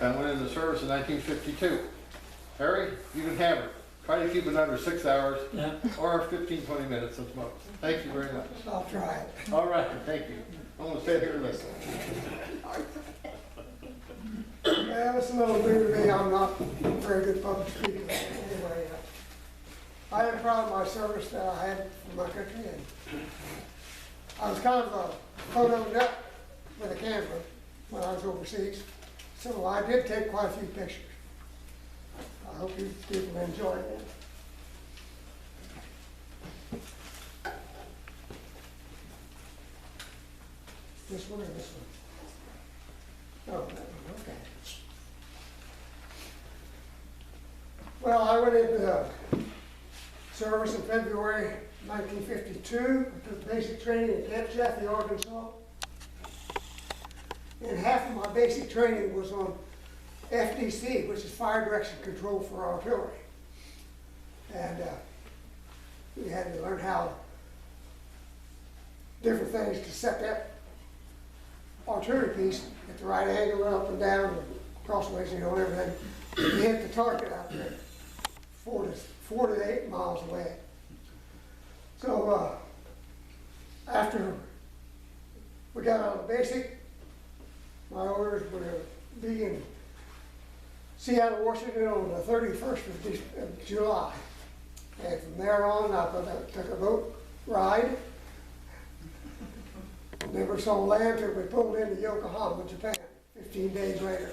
and went into service in 1952. Harry, you can have it. Try to keep it under 6 hours Yeah. or 15, 20 minutes at most. Thank you very much. I'll try it. All right, thank you. I'm gonna sit here and listen. Well, it's a little new to me, I'm not a very good public speaker. Anyway, I am proud of my service that I had for my country, and I was kind of a photo nut with a camera when I was overseas, so I did take quite a few pictures. I hope you people enjoy it. This one or this one? Oh, that one, okay. Well, I went into service in February 1952. I took basic training in Camp Chaffee, Arkansas. And half of my basic training was on FDC, which is Fire Direction Control for Artillery. And we had to learn how different things to set that artillery piece at the right angle, up and down, and crossways, you know, and everything. You hit the target out there, 4 to 8 miles away. So after we got out of basic, my orders were to be in Seattle, Washington on the 31st of July. And from there on, I took a boat ride. Never saw land till we pulled into Yokohama, Japan, 15 days later.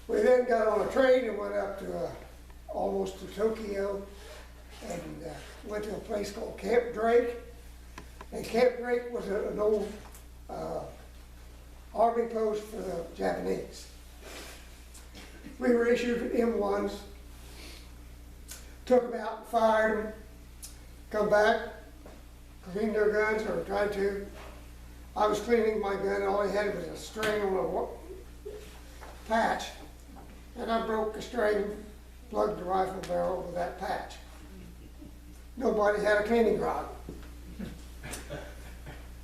We then got on a train and went up to almost to Tokyo, and went to a place called Camp Drake. And Camp Drake was an old army post for the Japanese. We were issued M1s, took them out and fired them, come back, cleaned their guns, or tried to. I was cleaning my gun, all I had was a string on a patch, and I broke the string, plugged the rifle barrel with that patch. Nobody had a cleaning rod.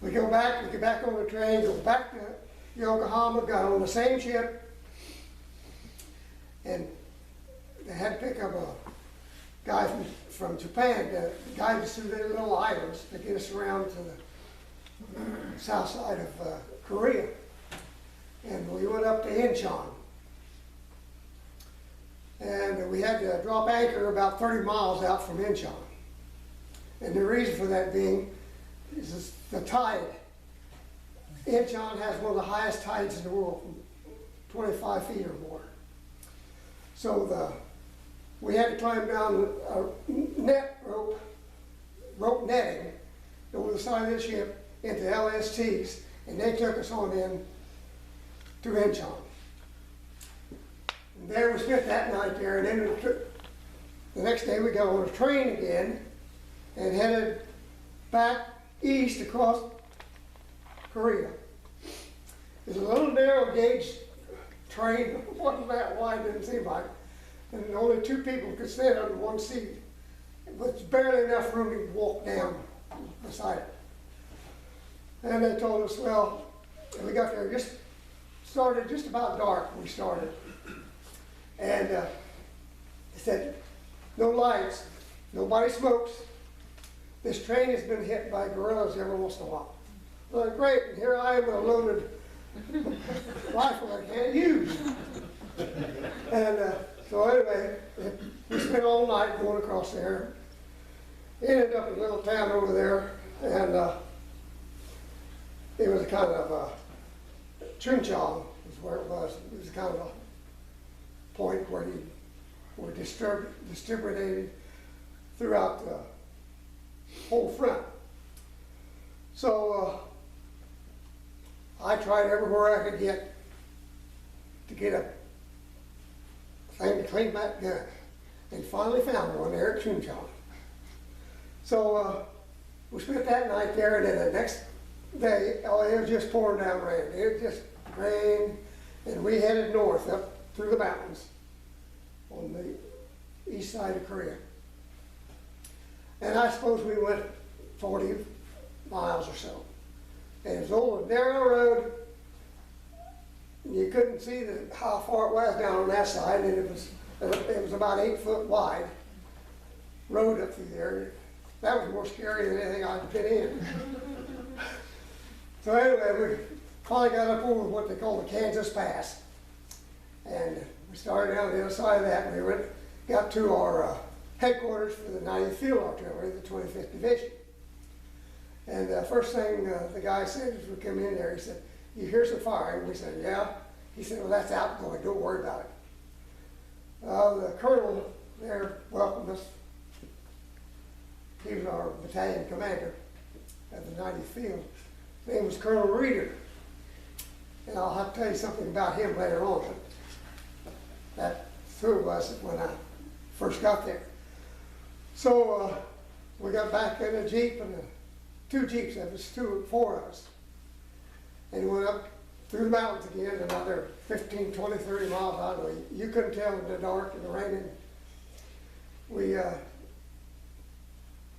We get back on the train, go back to Yokohama, got on the same ship, and they had to pick up a guy from Japan to guide us through their little islands to get us around to the south side of Korea. And we went up to Incheon. And we had to drop anchor about 30 miles out from Incheon. And the reason for that being is the tide. Incheon has one of the highest tides in the world, 25 feet or more. So we had to climb down a rope netting over the side of the ship into LSTs, and they took us on in to Incheon. And there we spent that night there, and then the next day we got on a train again and headed back east across Korea. It was a little narrow gauge train, it wasn't that wide, didn't seem like, and only 2 people could stand under one seat. It was barely enough room to walk down beside it. And they told us, well, we got there, started just about dark when we started. And they said, no lights, nobody smokes. This train has been hit by guerrillas every once in a while. Well, great, and here I am with a loaded rifle I can't use. And so anyway, we spent all night going across there. Ended up in a little town over there, and it was a kind of Chuncheon is where it was. It was kind of a point where you were distributed throughout the whole front. So I tried everywhere I could get to get a thing to clean that gun, and finally found one there at Chuncheon. So we spent that night there, and then the next day, oh, it was just pouring down rain. It just rained, and we headed north up through the mountains on the east side of Korea. And I suppose we went 40 miles or so. And it was on a narrow road, You couldn't see how far it was down on that side, and it was about 8 foot wide road up through there. That was more scary than anything I'd been in. So anyway, we finally got up over what they call the Kansas Pass, and we started down the other side of that. And we got to our headquarters for the 90th Field Artillery, the 25th Division. And the first thing the guy said as we come in there, he said, "You hear some firing?" We said, "Yeah." He said, "Well, that's outgoing, don't worry about it." The colonel there welcomed us. He was our battalion commander at the 90th Field. His name was Colonel Reeder. And I'll have to tell you something about him later on. But that threw us when I first got there. So we got back in a Jeep, and 2 Jeeps, there was 4 of us. And we went up through the mountains again, another 15, 20, 30 miles out of the way. You couldn't tell in the dark and the rain. We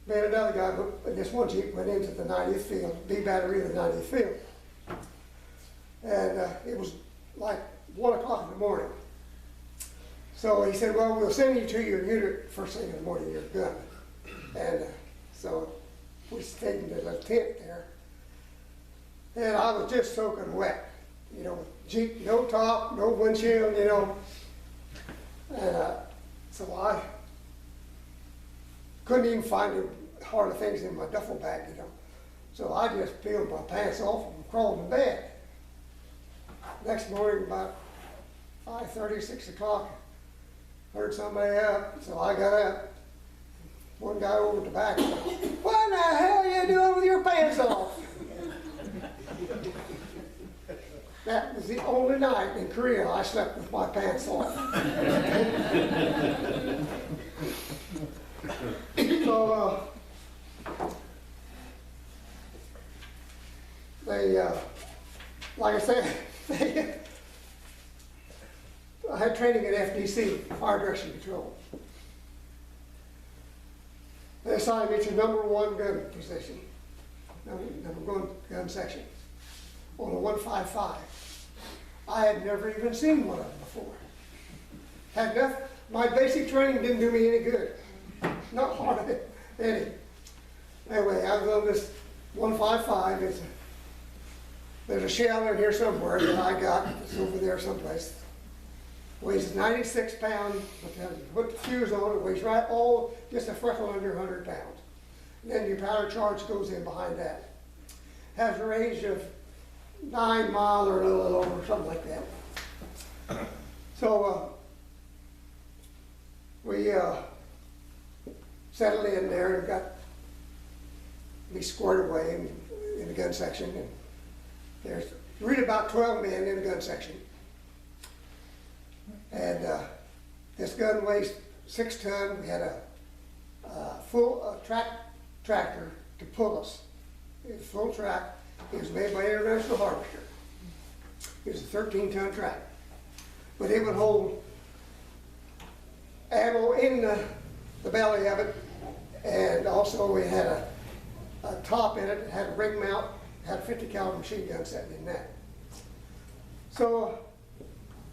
made another guy, but this one Jeep went into the 90th Field, B battery of the 90th Field. And it was like 1 o'clock in the morning. So he said, "Well, we'll send you to your unit first thing in the morning, your gun." And so we stayed in the little tent there. And I was just soaking wet. You know, Jeep, no top, no windshield, you know. And so I couldn't even find the hard things in my duffel bag, you know. So I just peeled my pants off and crawled in bed. Next morning, about 5:30, 6 o'clock, heard somebody up, so I got up. One guy over at the back said, "What the hell are you doing with your pants off?" That was the only night in Korea I slept with my pants off. So like I said, I had training at FDC, Fire Direction Control. They assigned me to #1 gun position, #1 gun section, on a 155. I had never even seen one of them before. Had nothing. My basic training didn't do me any good. Not hard of it, any. Anyway, I was on this 155. There's a shell in here somewhere that I got. It's over there someplace. Weighs 96 pounds. Put the fuse on it. Weighs right all just a freckle under 100 pounds. And then your powder charge goes in behind that. Has a range of 9 miles or a little over, something like that. So we settled in there and got me squared away in the gun section. And there's really about 12 men in the gun section. And this gun weighs 6 tons. We had a full tractor to pull us. It was full track. It was made by International Harvester. It was a 13-ton tractor. But it would hold ammo in the belly of it. And also we had a top in it. It had a ring mount. Had a 50 caliber machine gun sitting in that. So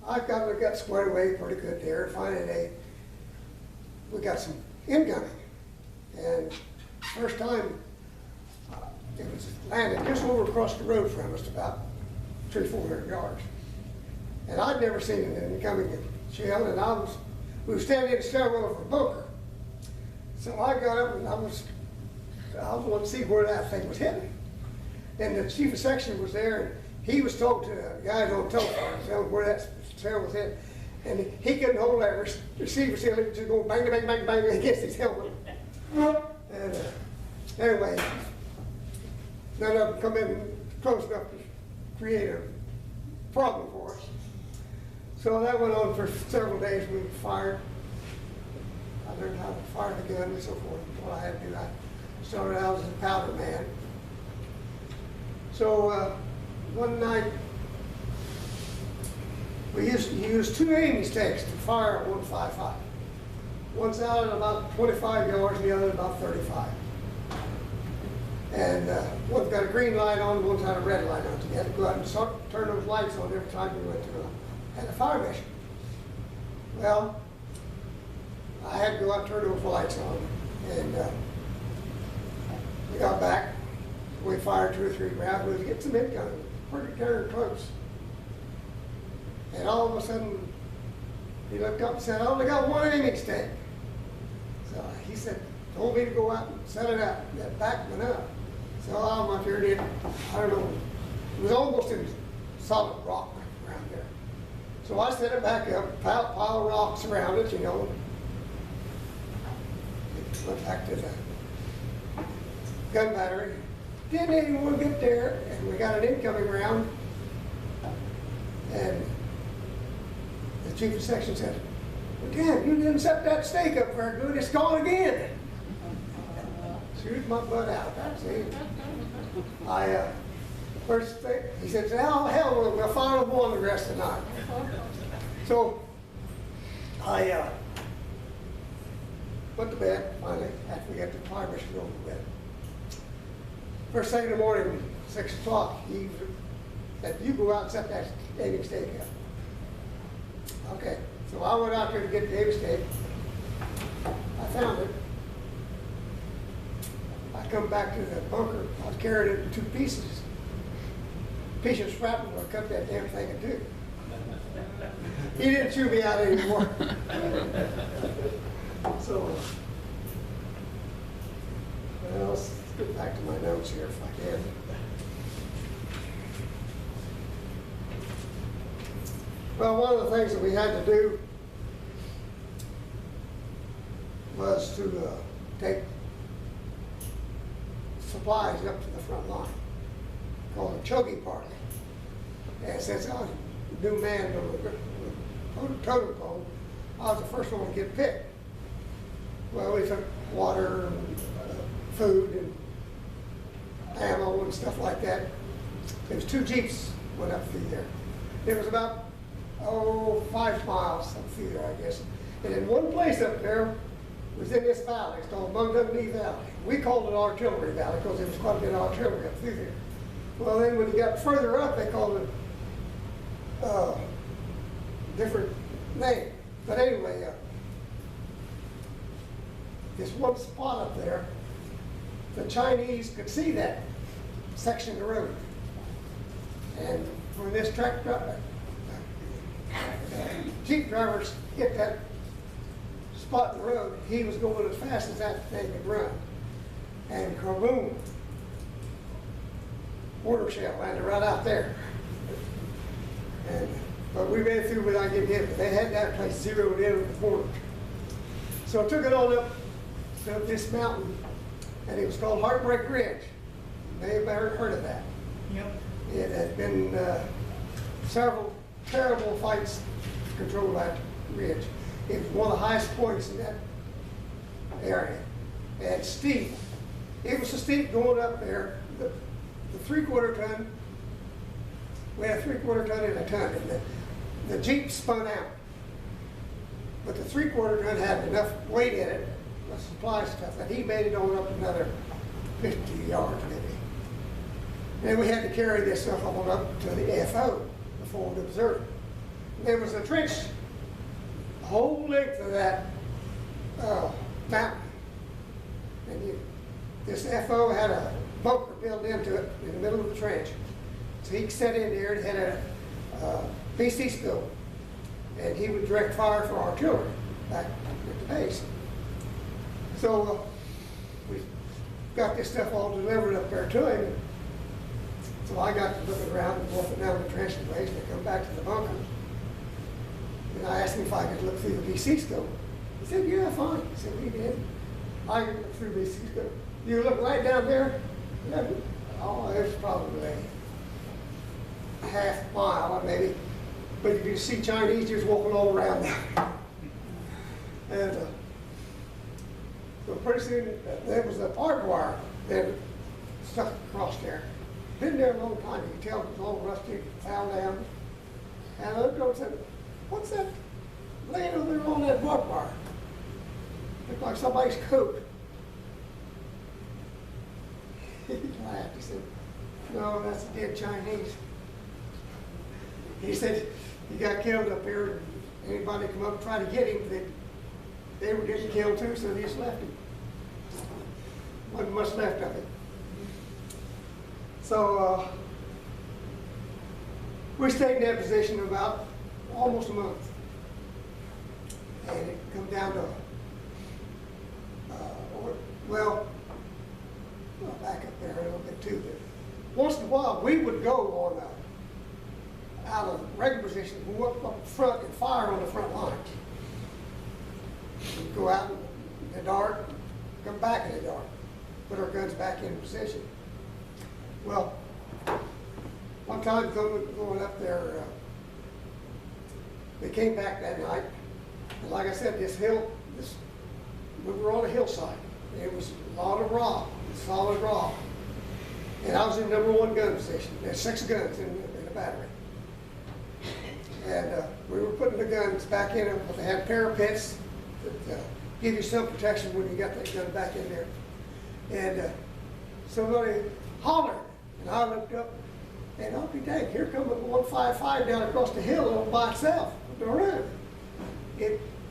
I got squared away pretty good there. Finally, we got some incoming. And first time, it was landed just over across the road from us, about 300-400 yards. And I'd never seen an incoming shell, and we were standing in the stairwell of a bunker. So I got up and I was wanting to see where that thing was hitting. And the chief of section was there, and he was talking to the guys on the telephone, telling where that shell was hitting. And he couldn't hold that receiver seal, it was just going bang, bang, bang, bang against his helmet. And anyway, none of them come in close enough to create a problem for us. So that went on for several days. We fired. I learned how to fire the gun and so forth. What I had to do, I started out as a powder man. So one night, we used 2 aiming sticks to fire a 155. One's out at about 25 yards, and the other at about 35. And one's got a green light on, one's got a red light on. So you had to go out and turn those lights on every time you went to had a fire mission. Well, I had to go out and turn those lights on. And we got back. We fired 2 or 3 rounds. We was getting some incoming, pretty darn close. And all of a sudden, he looked up and said, "I only got 1 aiming stick." So he said, told me to go out and set it up. That back went up. So I'm up here, did, I don't know, it was almost in solid rock around there. So I set it back up, pile of rocks around it, you know. Went back to the gun battery. Didn't anyone get there, and we got an incoming round. And the chief of section said, "Well, damn, you didn't set that stake up very good, it's gone again." Shoot my butt out, that's it. First thing, he said, "Oh, hell, we'll fire them on the rest of the night." So, I went to bed, finally, after we got the fire mission over to bed. First thing in the morning, 6 o'clock, he said, "You go out and set that aiming stake up." Okay, so I went out there to get the aiming stake. I found it. I come back to the bunker. I was carrying it in 2 pieces. Piece of shrapnel would cut that damn thing in 2. He didn't chew me out anymore. So, well, let's get back to my notes here if I can. Well, one of the things that we had to do was to take supplies up to the front line, called a choking party. And since I was a new man on the totem pole, I was the first one to get picked. Well, we took water and food and ammo and stuff like that. There was 2 Jeeps went up through there. It was about, 5 miles up through there, I guess. And in one place up there was in this valley. It's called Mungumnee Valley. We called it Artillery Valley because there was quite a bit of artillery up through there. Well, then when you got further up, they called it different name. But anyway, this one spot up there, the Chinese could see that section of the road. And when this Jeep drivers hit that spot in the road, he was going as fast as that thing could run. And kaboom, mortar shell landed right out there. But we made it through without getting hit, but they had that place zeroed in with the mortar. So I took it on up to this mountain, and it was called Heartbreak Ridge. You may have heard of that. Yep. It had been several terrible fights to control that ridge. It was one of the highest points in that area. And steep. It was so steep going up there. The 3/4 ton, we had a 3/4 ton and a ton, and the Jeep spun out. But the 3/4 ton had enough weight in it, the supply stuff, that he made it on up another 50 yards maybe. And we had to carry this stuff on up to the FO, the forward observer. There was a trench the whole length of that mountain. And this FO had a bunker built into it in the middle of the trench. So he set in there and had a BC scope. And he would direct fire for artillery back at the base. So we got this stuff all delivered up there to him. So I got to looking around and walking down the trench and ways to come back to the bunker. And I asked him if I could look through the BC scope. He said, "Yeah, fine." He said, "We did." I could look through the BC scope. You look right down there? Yeah. Oh, there's probably a half mile maybe. But you could see Chinese just walking all around there. And so pretty soon there was a barbed wire that stuck across there. Been there a long time. You can tell it was all rusty, foul down. And I looked over and said, "What's that laying over there on that barbed wire? Looked like somebody's coat." He laughed, he said, no, that's a dead Chinese. He said, he got killed up here, anybody come up and try to get him, they were getting killed too, so they just left him. Wasn't much left of it. So, we stayed in that position about almost a month. And it come down to, well, I'll back up there a little bit too, but once in a while, we would go on out of regular position, go up front and fire on the front lines. We'd go out in the dark, come back in the dark, put our guns back in position. Well, one time going up there, they came back that night, and like I said, we were on a hillside. It was a lot of rock, solid rock. And I was in #1 gun position. There's 6 guns in the battery. And we were putting the guns back in them, but they had parapets that give you some protection when you got that gun back in there. And somebody hollered, and I looked up, and I'll be dang, here comes a 155 down across the hill all by itself, around.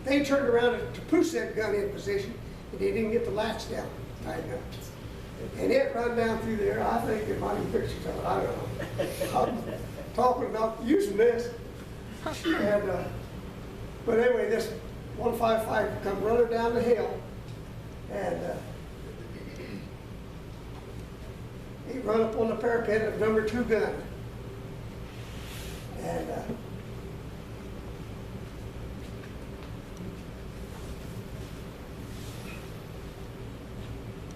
They turned around to push that gun in position, and they didn't get the latch down tight enough. And it run down through there. I think there might be pictures of it. I don't know. I'm talking about using this. And, but anyway, this 155 come running down the hill, and he run up on the parapet of #2 gun. And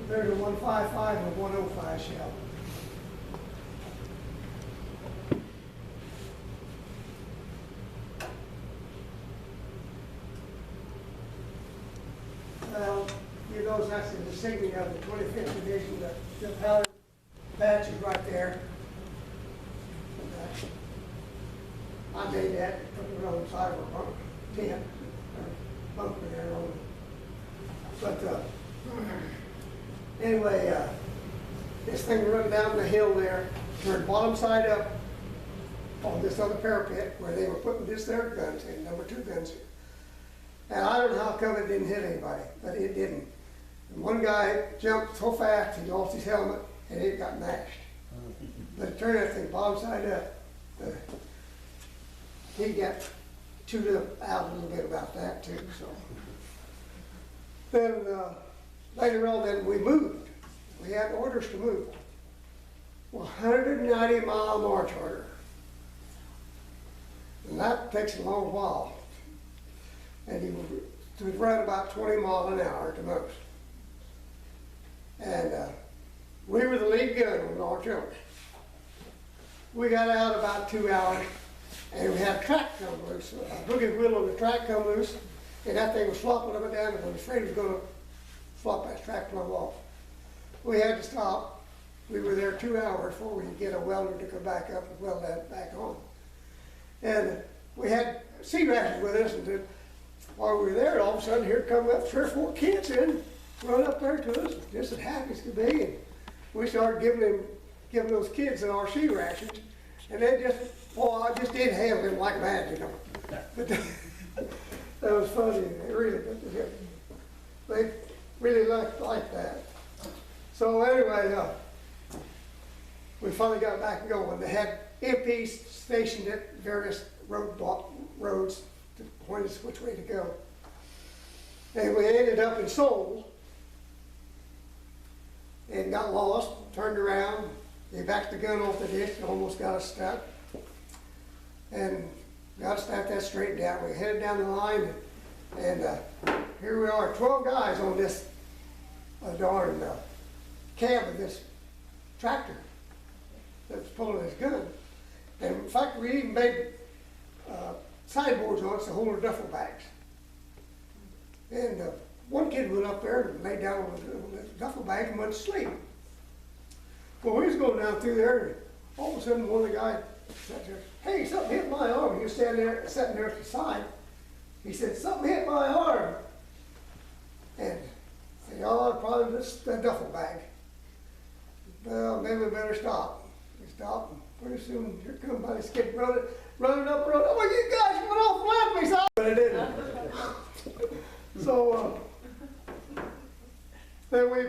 there's a 155 and a 105 shell. Well, you know, that's the insignia of the 25th Division, the powder patch is right there. And, I made that, put it on the side of a bunk tent, or bunker there on it. But anyway, this thing run down the hill there, turned bottom side up on this other parapet where they were putting this there guns in, #2 guns in. And I don't know how come it didn't hit anybody, but it didn't. And one guy jumped so fast he lost his helmet and it got mashed. But it turned that thing bottom side up. He got chewed up out a little bit about that too. So then later on, then we moved. We had orders to move. 190-mile march order. And that takes a long while. And he would run about 20 miles an hour at the most. And we were the lead gun on the artillery. We got out about 2 hours, and we had a track come loose. A boogie wheel on the track come loose, and that thing was flopping up and down, and I was afraid it was going to flop that track plumb off. We had to stop. We were there 2 hours before we could get a welder to come back up and weld that back on. And we had sea rations with us, and then while we were there, all of a sudden, here come up 3 or 4 kids in, run up there to us, just as happy as could be. And we started giving those kids our sea rations, and they just, well, I just did handle them like mad, you know. But that was funny. They really liked that. So anyway, we finally got back going. They had MPs stationed at various roads to point us which way to go. And we ended up in Seoul and got lost, turned around, they backed the gun off the ditch and almost got us stuck. And got us back that straight down. We headed down the line, and here we are, 12 guys on this darn cab of this tractor that's pulling this gun. And in fact, we even made sideboards on it to hold our duffel bags. And one kid went up there and laid down on the duffel bag and went to sleep. Well, we was going down through there, and all of a sudden one of the guys said, "Hey, something hit my arm." He was sitting there at the side. He said, "Something hit my arm." And I said, "Oh, probably just a duffel bag." well, maybe we better stop. We stopped, and pretty soon here come by this kid running up the road. Oh, you guys went off and left me, son. But it didn't. So, then we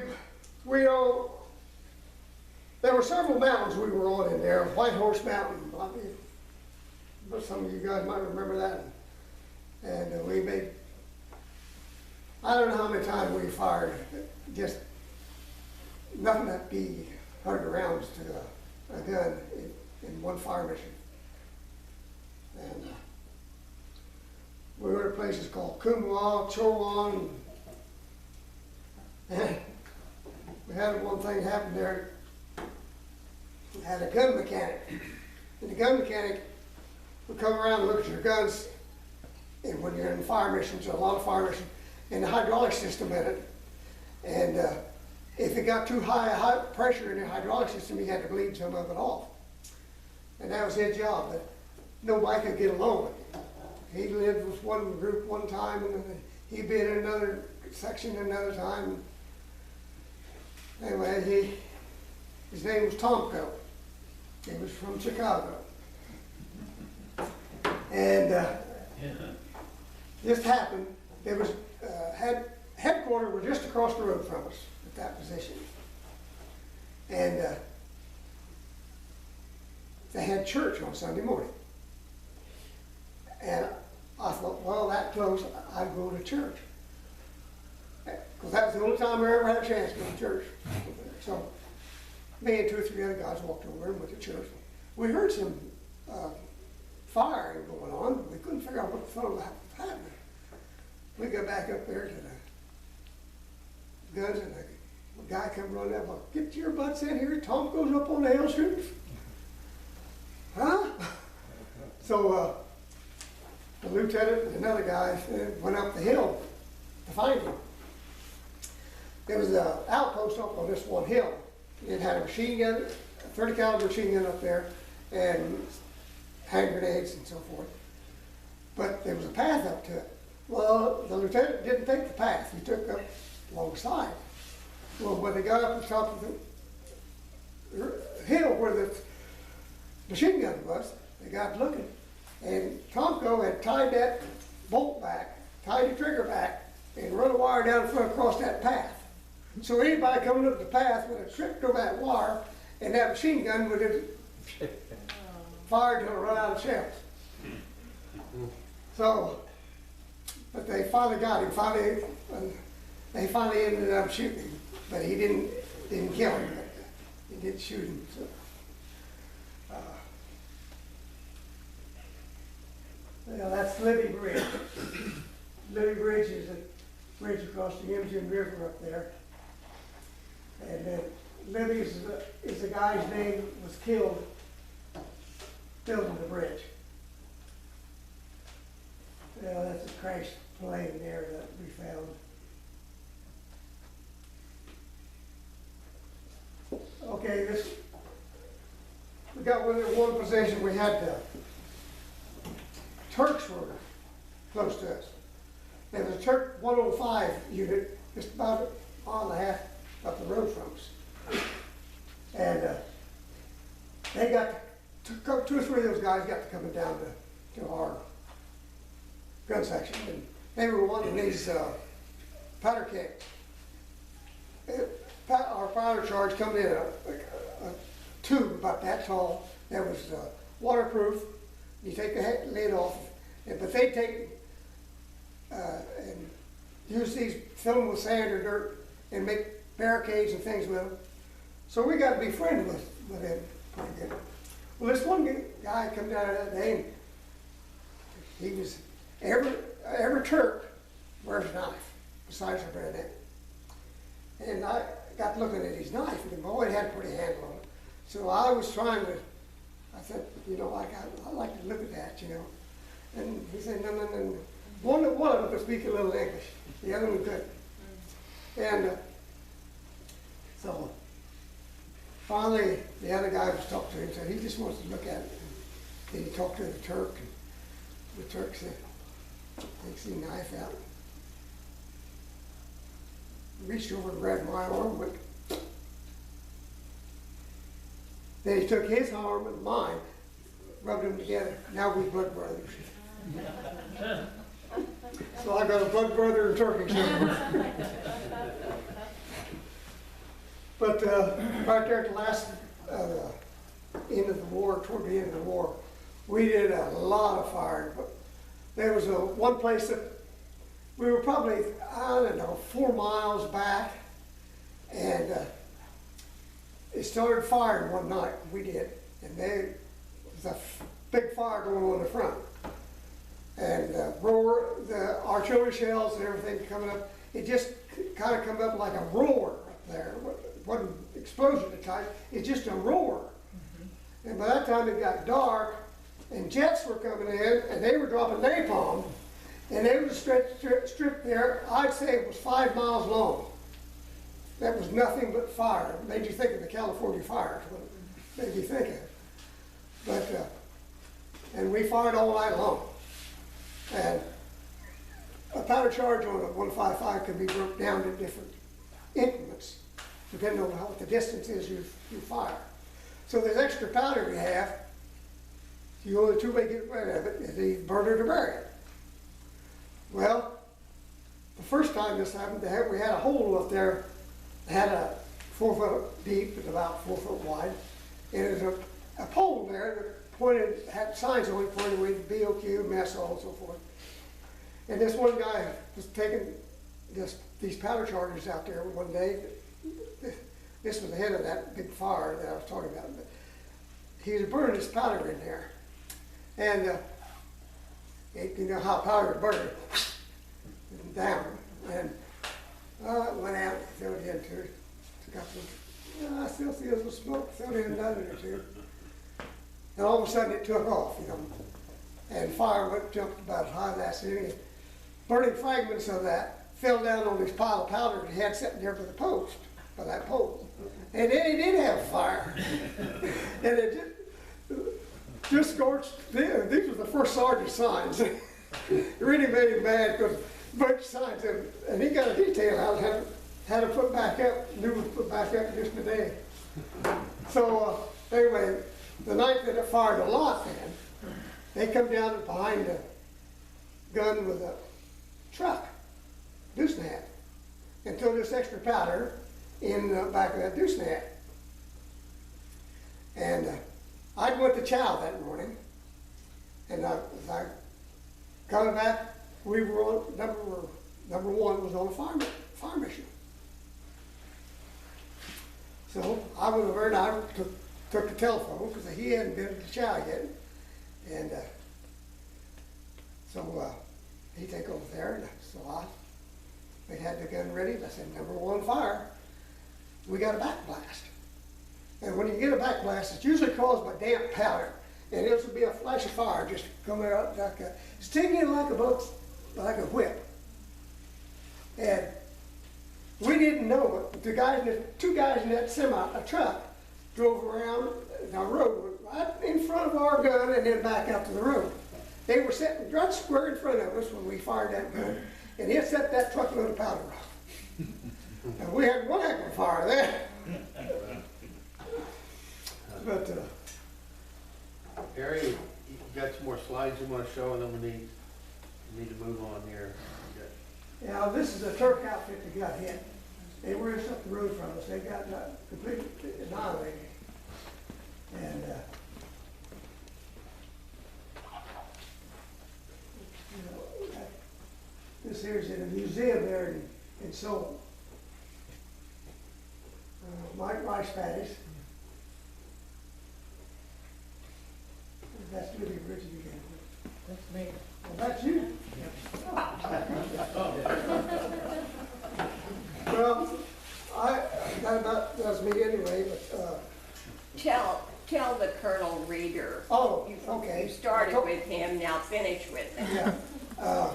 there were several mountains we were on in there. White Horse Mountain, but some of you guys might remember that. And we made, I don't know how many times we fired, just nothing that be 100 rounds to a gun in one fire mission. And we were at places called Kumwa, Chowan, and we had one thing happen there. We had a gun mechanic, and the gun mechanic would come around and look at your guns, and when you're in fire missions, a lot of fire missions, and the hydraulic system in it, and if it got too high pressure in the hydraulic system, he had to bleed some of it off. And that was his job, but nobody could get along with him. He lived with one group one time, and then he'd be in another section another time. Anyway, his name was Tomko. He was from Chicago. And this happened, there was, headquarters were just across the road from us at that position. And they had church on Sunday morning. And I thought, well, that close, I'd go to church. Because that was the only time I ever had a chance to go to church. So me and 2 or 3 other guys walked over and went to church. We heard some firing going on. We couldn't figure out what the hell was happening. We got back up there to the guns, and the guy come running up, like, get your butts in here. Tom goes up on the hill shoots. Huh? So the lieutenant and another guy went up the hill to find him. There was an outpost up on this one hill. It had a machine gun, a 30 caliber machine gun up there, and hand grenades and so forth. But there was a path up to it. Well, the lieutenant didn't take the path. He took up along the side. Well, when they got up to the top of the hill where the machine gun was, they got looking. And Tomko had tied that bolt back, tied the trigger back, and run a wire down in front across that path. So anybody coming up the path would have tripped over that wire, and that machine gun would have fired till it run out of shells. So, but they finally got him. They finally ended up shooting him, but he didn't kill him. But he did shoot him. So, well, that's Libby Bridge. Libby Bridge is a bridge across the Imjin River up there. And then Libby is the guy's name was killed building the bridge. Well, that's a crashed plane there that we found. Okay, we got one position we had Turks were close to us. There was a Turk 105 unit just about a mile and a half up the road from us. And they got, 2 or 3 of those guys got to coming down to our gun section. And they were wanting these powder kegs. Our powder charge coming in a tube about that tall that was waterproof. You take the lid off, but they take and use these, fill them with sand or dirt, and make barricades and things with them. So we got to be friends with them pretty good. Well, this one guy come down that day, and he was, every Turk wears a knife besides a bayonet. And I got looking at his knife, and the boy had a pretty handle on it. So I was trying to, I said, you know, I like to look at that, you know. And he said, no. One of them could speak a little English, the other one couldn't. And so finally, the other guy was talking to him, said he just wants to look at it. Then he talked to the Turk, and the Turk said, takes the knife out, reached over and grabbed my arm, went, Then he took his arm and mine, rubbed them together. Now we blood brothers. So I got a blood brother in Turkey somewhere. But right there at the last end of the war, toward the end of the war, we did a lot of firing. But there was one place that we were probably, I don't know, 4 miles back, and it started firing one night. We did, and there was a big fire going on in the front, and the artillery shells and everything coming up. It just kind of come up like a roar up there. It wasn't explosion type. It's just a roar. Mm-hmm. And by that time it got dark, and jets were coming in, and they were dropping napalm, and they was a strip there. I'd say it was 5 miles long. That was nothing but fire. It made you think of the California fires. What it made you think of. But and we fired all night long. And a powder charge on a 155 can be broken down to different increments, depending on what the distance is you fire. So this extra powder we have, the only two way to get rid of it is either burn it or bury it. Well, the first time this happened, we had a hole up there. It had a 4 foot deep and about 4 foot wide. And there's a pole there that pointed, had signs on it pointing with BOQ, mess hall, and so forth. And this one guy was taking these powder charges out there one day. This was the head of that big fire that I was talking about. But he was burning his powder in there. And you know how powder burns down. And it went out, filled in too. I still see a little smoke, filled in another or two. And all of a sudden it took off, you know. And fire jumped about as high as that ceiling. Burning fragments of that fell down on this pile of powder that he had sitting there by the post, by that pole. And then he did have fire. And it just scorched. These were the first sergeant signs. It really made him mad because a bunch of signs, and he got a detail out how to put back up, knew to put back up just a day. So anyway, the night that it fired a lot then, they come down behind the gun with a truck, deuce net, and throw this extra powder in the back of that deuce net. And I went to chow that morning, and as I got back, we were on, number one was on a fire mission. So I went over and I took the telephone because he hadn't been to chow yet. And so he take over there, and so they had the gun ready. I said, number one fire, we got a backblast. And when you get a backblast, it's usually caused by damp powder. And this would be a flash of fire just coming out like stinging like a whip. And we didn't know it. The two guys in that a truck, drove around the road right in front of our gun and then back out to the road. They were sitting right square in front of us when we fired that gun, and it set that truckload of powder off. And we had one heck of a fire there. But Harry, you got some more slides you want to show, and then we need to move on here. yeah, this is a Turk outfit that got hit. They were just up the road from us. They got completely annihilated. And this here's in a museum there in Seoul. Mike rice patties. That's really Richard again. That's me. Well, that's you. Well, that's me anyway, but, Tell the Colonel Reader. oh, You okay. started with him, now finish with him. Yeah.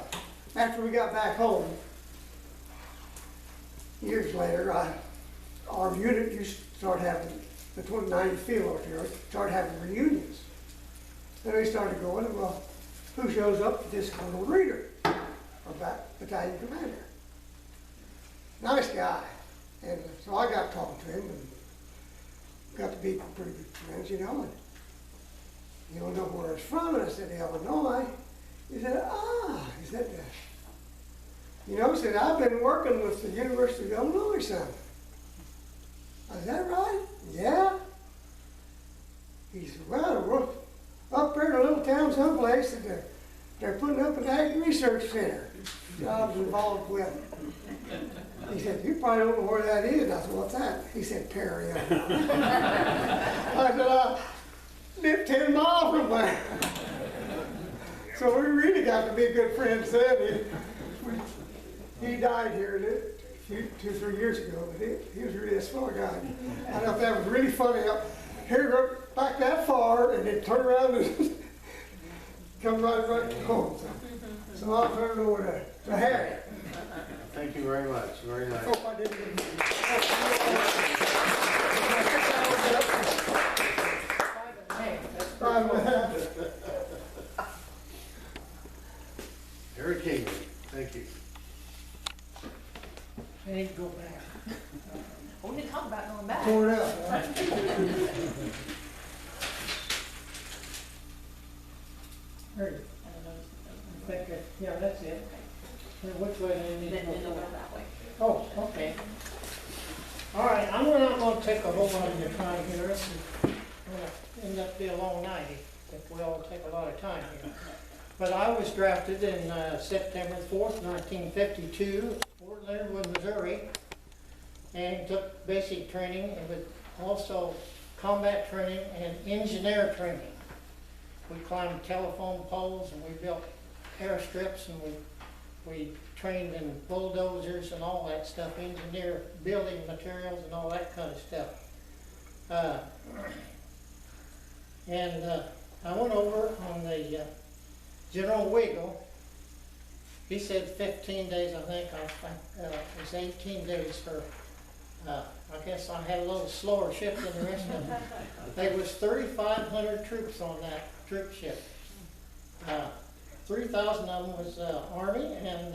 After we got back home, years later, our unit used to start having, the 29th Field Artillery, started having reunions. And they started going, well, who shows up? This Colonel Reader, our battalion commander. Nice guy. And so I got talking to him, and got to be pretty good friends, you know. And you don't know where it's from, and I said, Illinois. He said, he said, you know, he said, I've been working with the University of Illinois, son. Is that right? Yeah. He said, well, we're up there in a little town someplace that they're putting up an ag research center. Jobs involved with. He said, you probably don't know where that is. I said, what's that? He said, Perry. I said, I live 10 miles from there. So we really got to be good friends then. He died here 2-3 years ago, but he was really a smart guy. I thought that was really funny. Here, go back that far, and then turn around and come right home. So I'll turn it over to Harry. Thank you very much, very nice. Hope I didn't get Harry Kingman, thank you. I need to go back. We didn't talk about going back. tore it up. Heard it. I think that, yeah, that's it. Now, which way do you need to Then it'll go? go that way. Oh, okay. All right, I'm not gonna take a whole lot of your time here. This is gonna end up being a long night. I think we all take a lot of time here. But I was drafted in September 4th, 1952, Fort Leonard Wood, Missouri, and took basic training, and with also combat training and engineer training. We climbed telephone poles, and we built airstrips, and we trained in bulldozers and all that stuff, engineer building materials and all that kind of stuff. I went over on the General Wiggle. He said 15 days, I think. It was 18 days for, I guess I had a little slower ship than the rest of them. There was 3,500 troops on that troop ship. 3,000 of them was Army and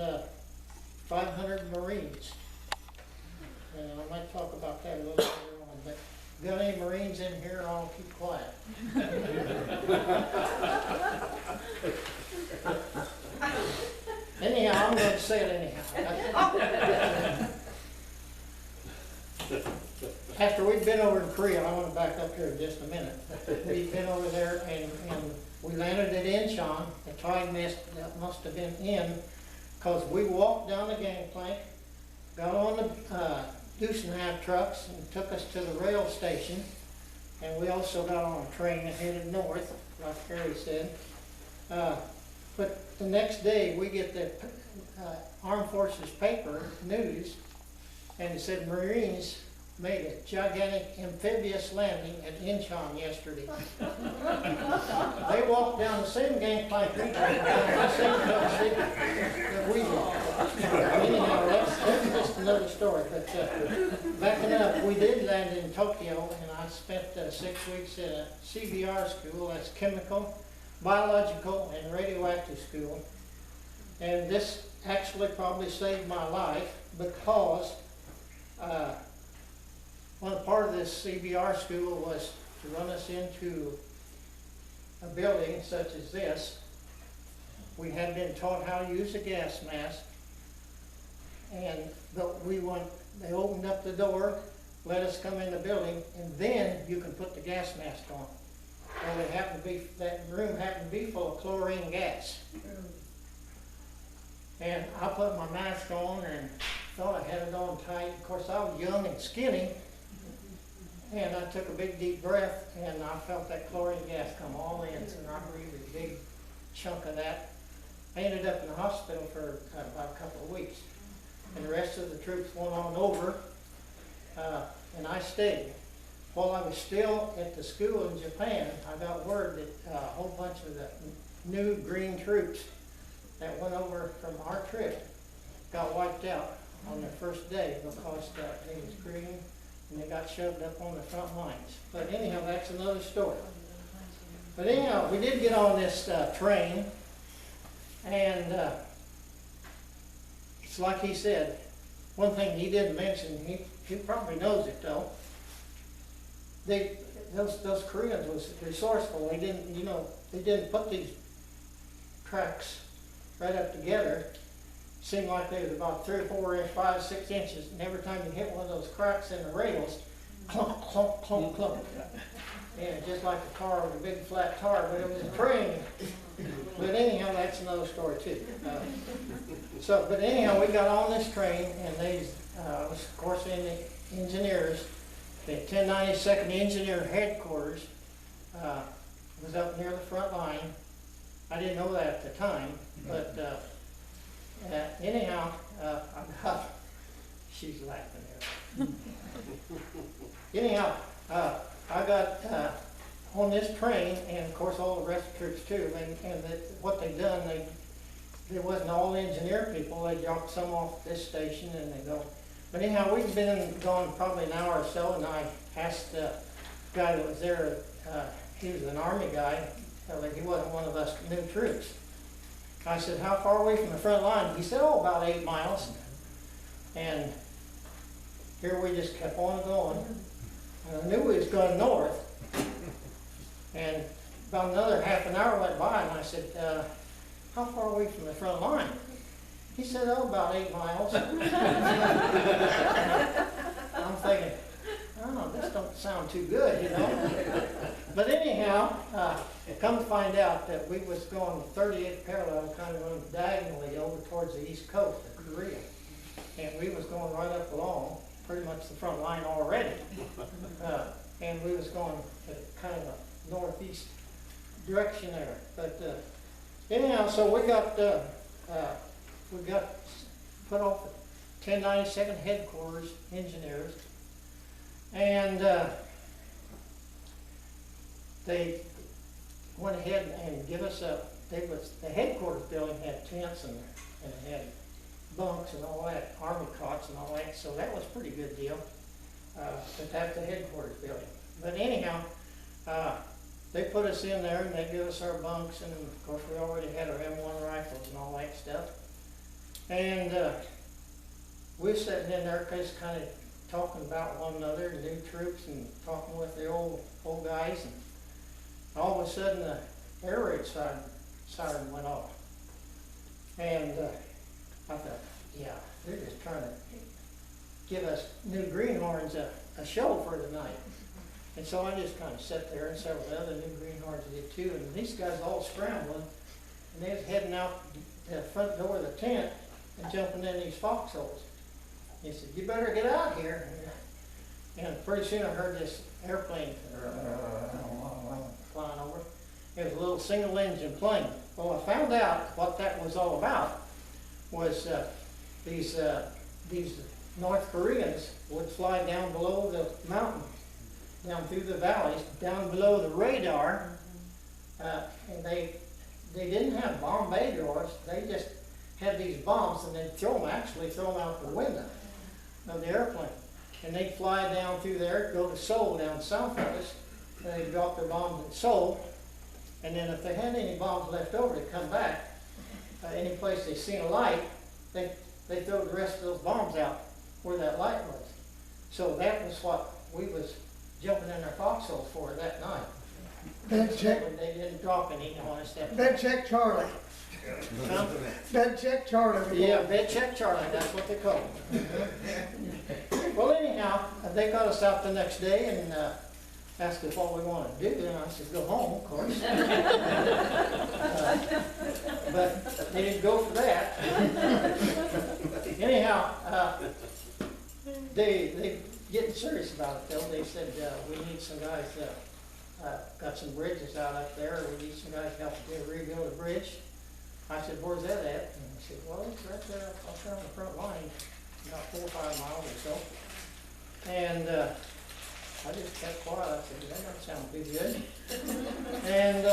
500 Marines. And I might talk about that a little later on, but got any Marines in here, I'll keep quiet. Anyhow, I'm going to say it anyhow. After we'd been over in Korea, I want to back up here in just a minute. We'd been over there and we landed at Incheon. The tide must have been in, because we walked down the gangplank, got on the Deuce-and-a-half trucks and took us to the rail station. And we also got on a train and headed north, like Harry said. But the next day, we get the Armed Forces paper news, and it said Marines made a gigantic amphibious landing at Incheon yesterday. They walked down the same gangplank we did, down the same country that we walked. Anyhow, that's just another story. But backing up, we did land in Tokyo, and I spent 6 weeks at a CBR school, that's chemical, biological, and radioactive school. And this actually probably saved my life, because one part of this CBR school was to run us into a building such as this. We had been taught how to use a gas mask, but they opened up the door, let us come in the building, and then you can put the gas mask on. Well, that room happened to be full of chlorine gas. And I put my mask on and thought I had it on tight. Of course, I was young and skinny, and I took a big deep breath, and I felt that chlorine gas come all in, and I breathed a big chunk of that. I ended up in the hospital for about a couple of weeks, and the rest of the troops went on over, and I stayed. While I was still at the school in Japan, I got word that a whole bunch of the new green troops that went over from our trip got wiped out on their first day, because they was green and they got shoved up on the front lines. But anyhow, that's another story. But anyhow, we did get on this train, and it's like he said. One thing he didn't mention, he probably knows it though. those Koreans was resourceful. They didn't, they didn't put these tracks right up together. Seemed like they was about 3 or 4 inches, 5, 6 inches, and every time you hit one of those cracks in the rails, clunk, clunk, clunk, clunk. And just like a car with a big flat tire, but it was a train. But anyhow, that's another story too. But anyhow, we got on this train, and they was of course in the engineers. The 1092nd Engineer Headquarters was up near the front line. I didn't know that at the time, but anyhow, she's laughing there. Anyhow, I got on this train, and of course all the rest of the troops too, and what they done, they wasn't all engineer people. They dropped some off this station and they go. But anyhow, we've been gone probably an hour or so, and I asked the guy that was there, he was an Army guy, he wasn't one of us new troops. I said, how far away from the front line? He said, oh, about 8 miles. And here we just kept on going. And I knew we was going north. And about another half an hour went by, and I said, how far away from the front line? He said, oh, about 8 miles. I'm thinking, oh, this don't sound too good, But anyhow, come to find out that we was going 38th parallel, kind of going diagonally over towards the east coast of Korea. And we was going right up along, pretty much the front line already. And we was going kind of a northeast direction there. But anyhow, so we got put off at 1092nd Headquarters Engineers, and they went ahead and give us the headquarters building had tents and it had bunks and all that, army cots and all that, so that was a pretty good deal. But that's the headquarters building. But anyhow, they put us in there and they give us our bunks, and of course we already had our M1 rifles and all that stuff. And we were sitting in there just kind of talking about one another, new troops, and talking with the old guys, and all of a sudden the air raid siren went off. And I thought, yeah, they're just trying to give us new greenhorns a show for the night. And so I just kind of sat there, and several other new greenhorns did too, and these guys all scrambling, and they was heading out the front door of the tent and jumping in these foxholes. He said, you better get out here. And pretty soon I heard this airplane flying over. It was a little single engine plane. Well, I found out what that was all about was these North Koreans would fly down below the mountain, down through the valleys, down below the radar, and they didn't have bomb bay doors. They just had these bombs, and they'd throw them out the window of the airplane. And they'd fly down through there, go to Seoul down south of us, and they'd drop their bombs in Seoul. And then if they had any bombs left over, they'd come back. Any place they seen a light, they throw the rest of those bombs out where that light was. So that was what we was jumping in our foxholes for that night. Bed check. They didn't drop any on us that Bed check Charlie. Huh? Bed check Charlie. Yeah, bed check Charlie, that's what they call it. Well, anyhow, they got us out the next day and asked us what we wanted to do, and I said, go home, of course. But they didn't go for that. Anyhow, they getting serious about it though. They said, we need some guys, got some bridges out up there, we need some guys to help rebuild a bridge. I said, where's that at? And he said, well, it's right there up there on the front line, about 4 or 5 miles or so. And I just kept quiet. I said, that doesn't sound too good. And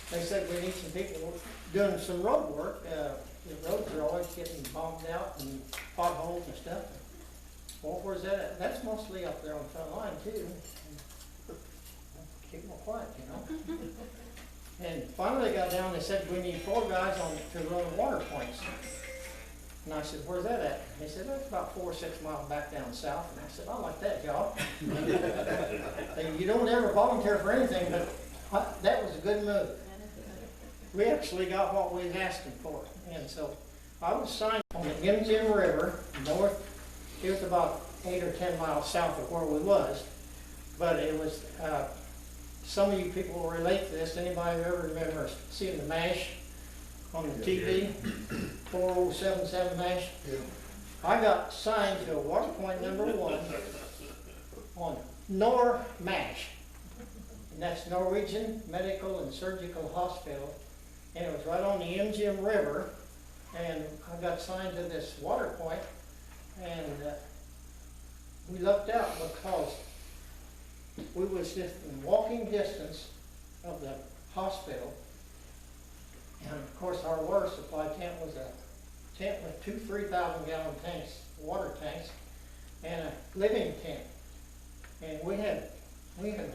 they said, we need some people doing some road work. The roads are always getting bombed out and potholes and stuff. Well, where's that at? That's mostly up there on the front line too. Keep them quiet, And finally they got down, they said, we need 4 guys to run water points. And I said, where's that at? He said, that's about 4 or 6 miles back down south. And I said, I like that job. You don't ever volunteer for anything, but that was a good move. We actually got what we was asking for. And so I was signed on the MGM River, north. It was about 8 or 10 miles south of where we was. But it was, some of you people will relate to this. Anybody ever remember seeing the MASH on the TV? 4077 MASH? Yeah. I got signed to a water point number 1 on NOR-MASH. And that's Norwegian Medical and Surgical Hospital. And it was right on the MGM River. And I got signed to this water point. And we lucked out because we was just in walking distance of the hospital. And of course, our water supply tent was a tent with 2 3,000 gallon tanks, water tanks, and a living tent. And we had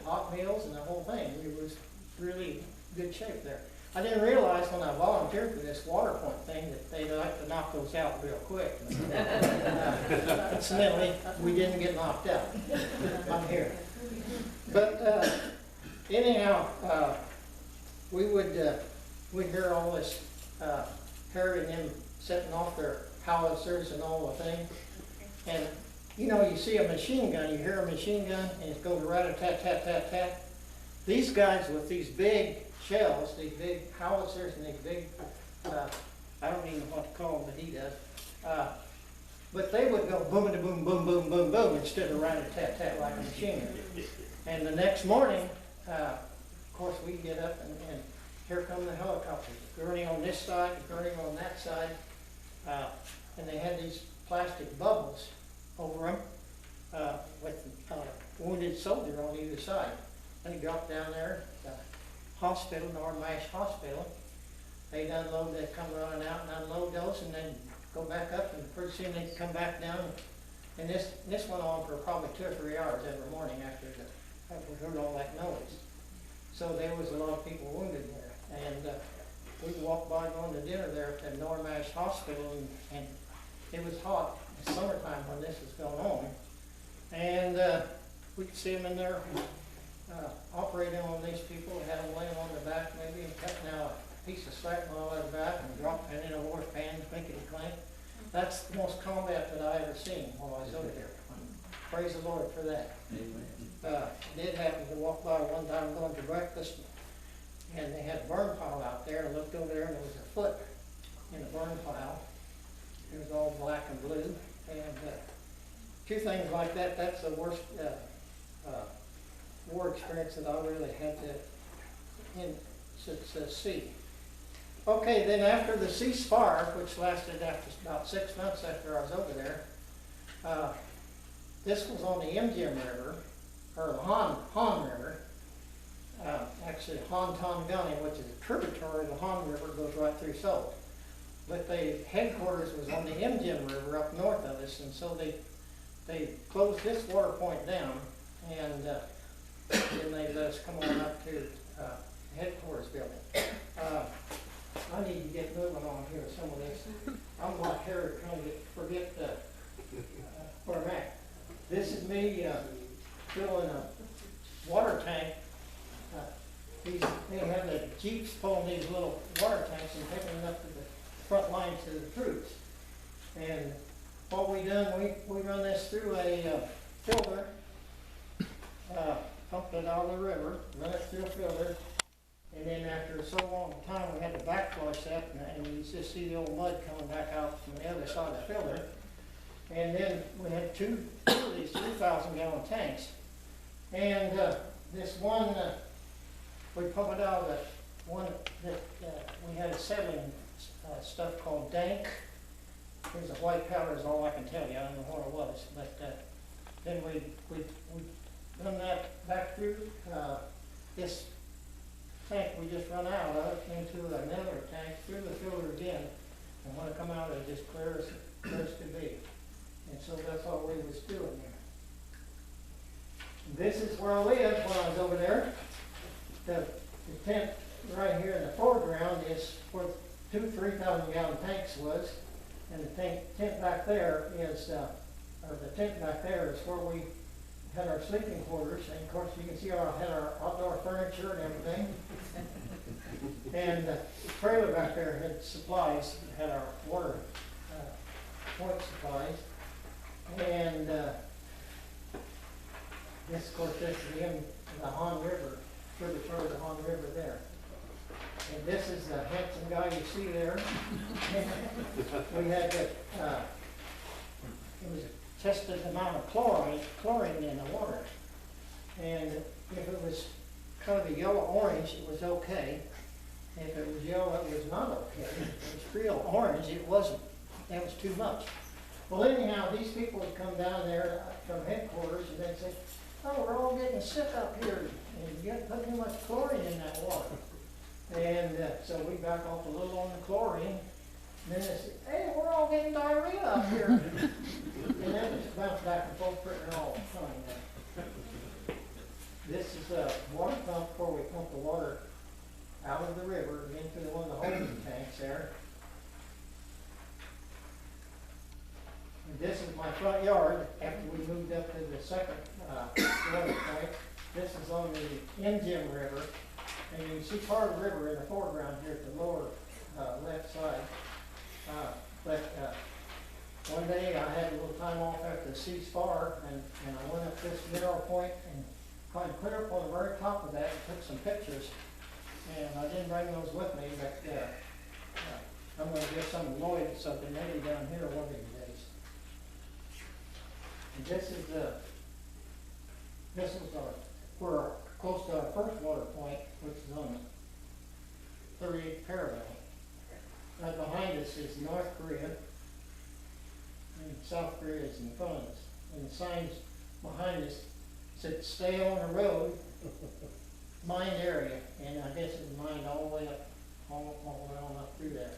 hot meals and the whole thing. We was really good shape there. I didn't realize when I volunteered for this water point thing that they like to knock those out real quick. Incidentally, we didn't get knocked out. I'm here. But anyhow, we'd hear all this Harry and them setting off their howitzers and all the things. And you know, you see a machine gun, you hear a machine gun, and it goes rat-a-tat-tat-tat-tat. These guys with these big shells, these big howitzers and these big, I don't even know what to call them, but he does. But they would go boom, boom, boom, boom, boom, boom, instead of rat-a-tat-tat like a machine gun. And the next morning, of course, we get up and here come the helicopters, gurney on this side, gurney on that side, and they had these plastic bubbles over them with wounded soldier on either side. They dropped down there, the hospital, NOR-MASH hospital. They'd unload, they'd come running out and unload those and then go back up, and pretty soon they'd come back down. And this went on for probably 2 or 3 hours every morning after we heard all that noise. So there was a lot of people wounded there. And we walked by going to dinner there at the NOR-MASH hospital, and it was hot. It's summertime when this was going on. And we could see them in there operating on these people, had them laying on their back maybe, and cutting out a piece of shrapnel out of their back and dropping it in a wash pan, making it clean. That's the most combat that I ever seen while I was over there. Praise the Lord for that. Amen. Did happen to walk by one time going to breakfast, and they had a burn pile out there, and I looked over there and there was a foot in the burn pile. It was all black and blue, and 2 things like that, that's the worst war experience that I really had to see. Okay, then after the ceasefire, which lasted after about 6 months after I was over there, this was on the MGM River, or the Han River, actually Han-Tongani, which is a tributary of the Han River, goes right through Seoul. But the headquarters was on the MGM River up north of us, and so they closed this water point down, and then they let us come on up to the headquarters building. I need to get moving on here with some of this. I'm like Harry trying to forget where I'm at. This is me filling a water tank. They have the jeeps pulling these little water tanks and taking them up to the front lines to the troops. And what we done, we run this through a filter, pumped it out of the river, run it through a filter, and then after so long a time we had to backflush that, and you just see the old mud coming back out from the other side of the filter. And then we had two of these 3,000 gallon tanks. And this one, we pump it out of the one that we had a settling stuff called dank. It was a white powder is all I can tell you. I don't know what it was. But then we run that back through this tank we just run out of into another tank through the filter again. And when it come out, it's just clear as could be. And so that's what we was doing there. This is where I lived when I was over there. The tent right here in the foreground is where 2,000 to 3,000 gallon tanks was. And the tent back there is, or the tent back there is where we had our sleeping quarters. And of course, you can see had our outdoor furniture and everything. And the trailer back there had supplies, had our water point supplies. And this, of course, this is in the Han River, tributary of the Han River there. And this is the handsome guy you see there. We had to, it was tested the amount of chlorine in the water. And if it was kind of a yellow-orange, it was okay. If it was yellow, it was not okay. If it was real orange, it wasn't. That was too much. Well, anyhow, these people would come down there from headquarters and they'd say, oh, we're all getting sick up here, and you got put too much chlorine in that water. And so we back off a little on the chlorine. And then they said, hey, we're all getting diarrhea up here. And then it just bounced back and forth pretty all the time. This is a water pump where we pump the water out of the river into one of the holding tanks there. And this is my front yard after we moved up to the second water point. This is on the Indian River. And you can see part of the river in the foreground here at the lower left side. One day I had a little time off after the ceasefire, and I went up this mineral point and kind of put up on the very top of that and took some pictures. And I didn't bring those with me, but I'm going to give some of Lloyd something maybe down here one of these days. And this is we're close to our first water point, which is on the 38th parallel. Right behind us is North Korea, and South Korea is in front of us. And the signs behind us said, stay on the road, mined area. And I guess it was mined all the way up, all the way on up through there.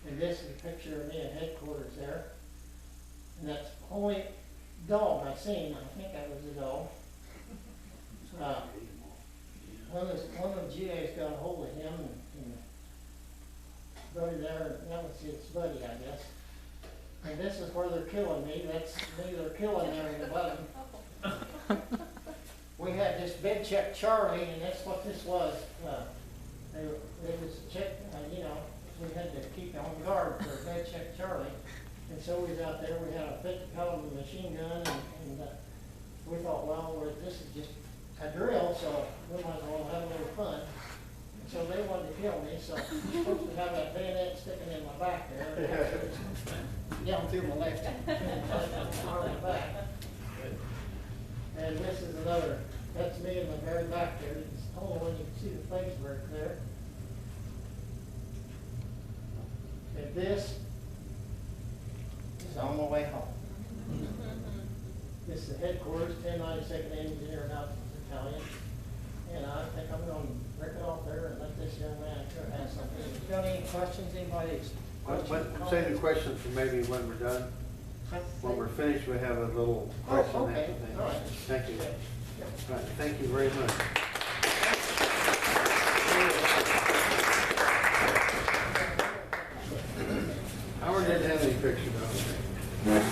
And this is a picture of me at headquarters there. And that's the only dog I seen. I think that was a dog. One of the GAs got a hold of him and buddy there, that was his buddy, I guess. And this is where they're killing me. That's me they're killing there in the bottom. We had this bed check Charlie, and that's what this was. It was a check, you know, we had to keep on guard for bed check Charlie. And so we was out there, we had a 50 caliber machine gun, and we thought, well, this is just a drill, so we might as well have a little fun. And so they wanted to kill me, so I'm supposed to have that bayonet sticking in my back there. Down through my left hand, on my back. And this is another, that's me in the very back there. It's the only one you can see the face work there. And this is on my way home. This is the headquarters, 1092nd Engineer Mountain Battalion. And I think I'm going to break it off there and let this young man ask something. If you got any questions, anybody? Save the questions for maybe when we're done. When we're finished, we have a little question. Okay. All right. Thank you. Yeah. All right. Thank you very much. Howard didn't have any pictures of it.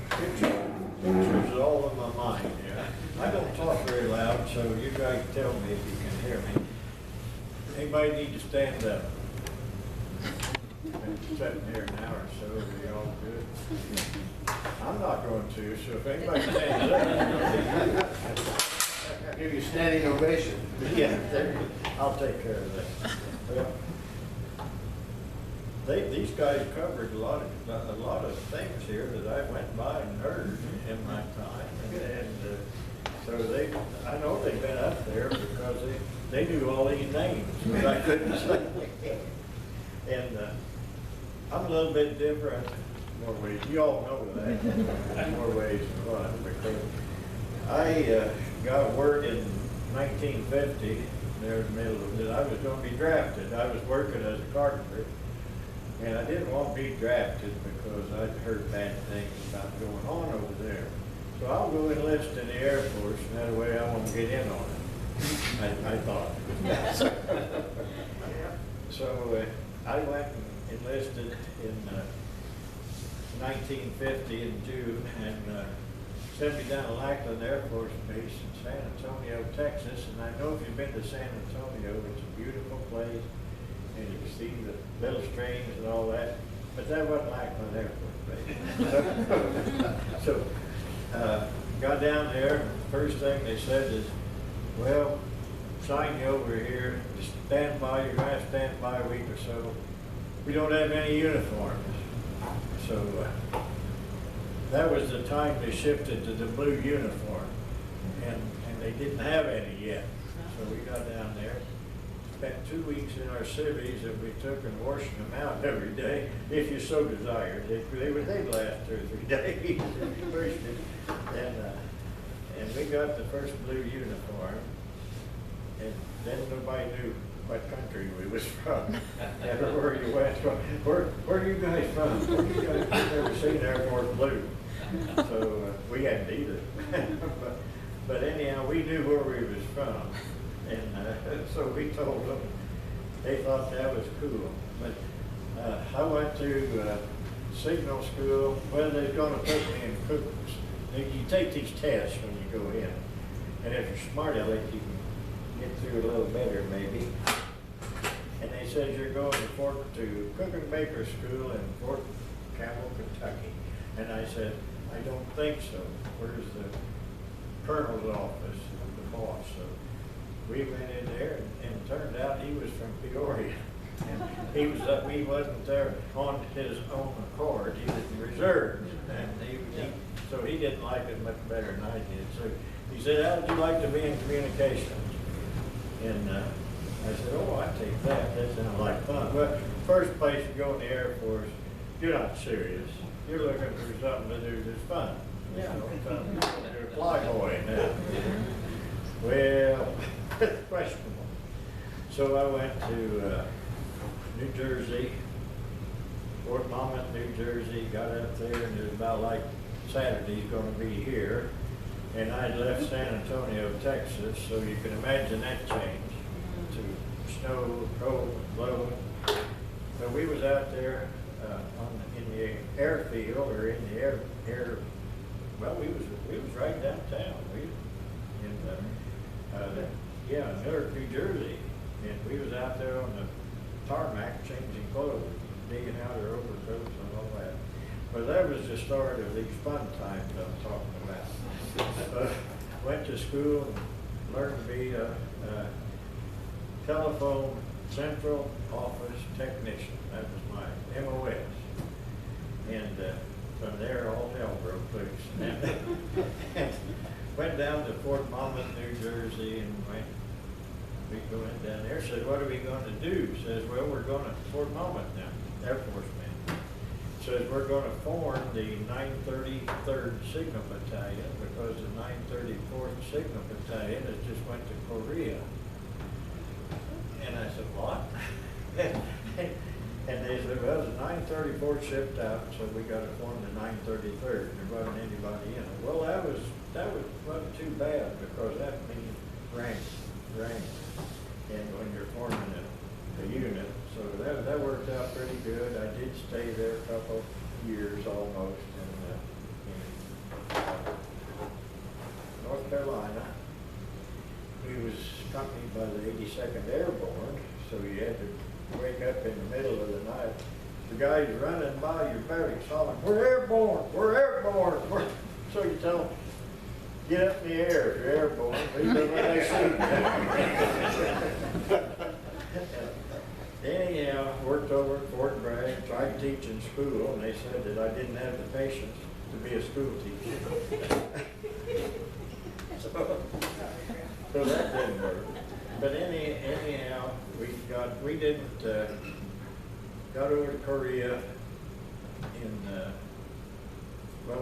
Pictures are all in my mind, yeah. I don't talk very loud, so you guys tell me if you can hear me. Anybody need to stand up? Been sitting here an hour or so, are we all good? I'm not going to, so if anybody stands up. Give you a standing ovation. Yeah, I'll take care of that. Well, these guys covered a lot of things here that I went by and heard in my time, and so I know they've been up there because they knew all these names, but I couldn't say. And I'm a little bit different, more ways. You all know that, more ways than one, because I got word in 1950, there in the middle of it, I was going to be drafted. I was working as a carpenter. And I didn't want to be drafted because I'd heard bad things about going on over there. So I'll go enlist in the Air Force, and that way I won't get in on it. I thought. So I went and enlisted in 1950 in June, and sent me down to Lackland Air Force Base in San Antonio, Texas. And I know if you've been to San Antonio, it's a beautiful place, and you can see the little streams and all that. But that wasn't Lackland Air Force Base. So got down there. First thing they said is, well, sign you over here. Just stand by. You're going to have to stand by a week or so. We don't have any uniforms. So that was the time they shifted to the blue uniform, and they didn't have any yet. So we got down there, spent 2 weeks in our civvies that we took and washing them out every day, if you so desired. They'd last 2 or 3 days. And we got the first blue uniform, and then nobody knew what country we was from, never where you went from. Where are you guys from? Where you guys? I've never seen Air Force Blue. So we hadn't either. but anyhow, we knew where we was from, and so we told them. They thought that was cool. But I went to signal school. Well, they're going to put me in cookers. You take these tests when you go in, and if you're smart aleck, you can get through a little better maybe. And they said you're going to Cook and Baker School in Fort Campbell, Kentucky. And I said, I don't think so. Where's the colonel's office, the boss? So we went in there, and turned out he was from Peoria. And he wasn't there on his own accord. He was in reserve, and so he didn't like it much better than I did. So he said, how would you like to be in communications? And I said, oh, I'd take that. That sounds like fun. Well, first place you go in the Air Force, you're not serious. You're looking for something to do that's fun. Yeah. You're a fly boy now. Well, questionable. So I went to New Jersey, Fort Monmouth, New Jersey, got up there, and it was about like Saturday's going to be here. And I'd left San Antonio, Texas, so you can imagine that change to snow, cold, blowing. So we was out there in the airfield, or in the air. Well, we was right downtown. Newark, New Jersey, and we was out there on the tarmac changing clothes, digging out our overcoats and all that. But that was the start of these fun times I'm talking about. Went to school and learned to be a telephone central office technician. That was my MOS. And from there, all hell broke loose. And went down to Fort Monmouth, New Jersey, and we went down there. Said, what are we going to do? Says, well, we're going to Fort Monmouth now, Air Force man. Says, we're going to form the 933rd Signal Battalion, because the 934th Signal Battalion has just went to Korea. And I said, what? And they said, well, the 934th shipped out, so we got to form the 933rd. There wasn't anybody in it. Well, that wasn't too bad, because that means rank. And when you're forming a unit, so that worked out pretty good. I did stay there a couple years almost in North Carolina. We was accompanied by the 82nd Airborne, so you had to wake up in the middle of the night. The guys running by your barracks hollering, we're airborne, we're airborne. So you tell them, get up in the air if you're airborne. Leave them when they see you. Anyhow, worked over at Fort Bragg, tried to teach in school, and they said that I didn't have the patience to be a school teacher. So that didn't work. But anyhow, we didn't got over to Korea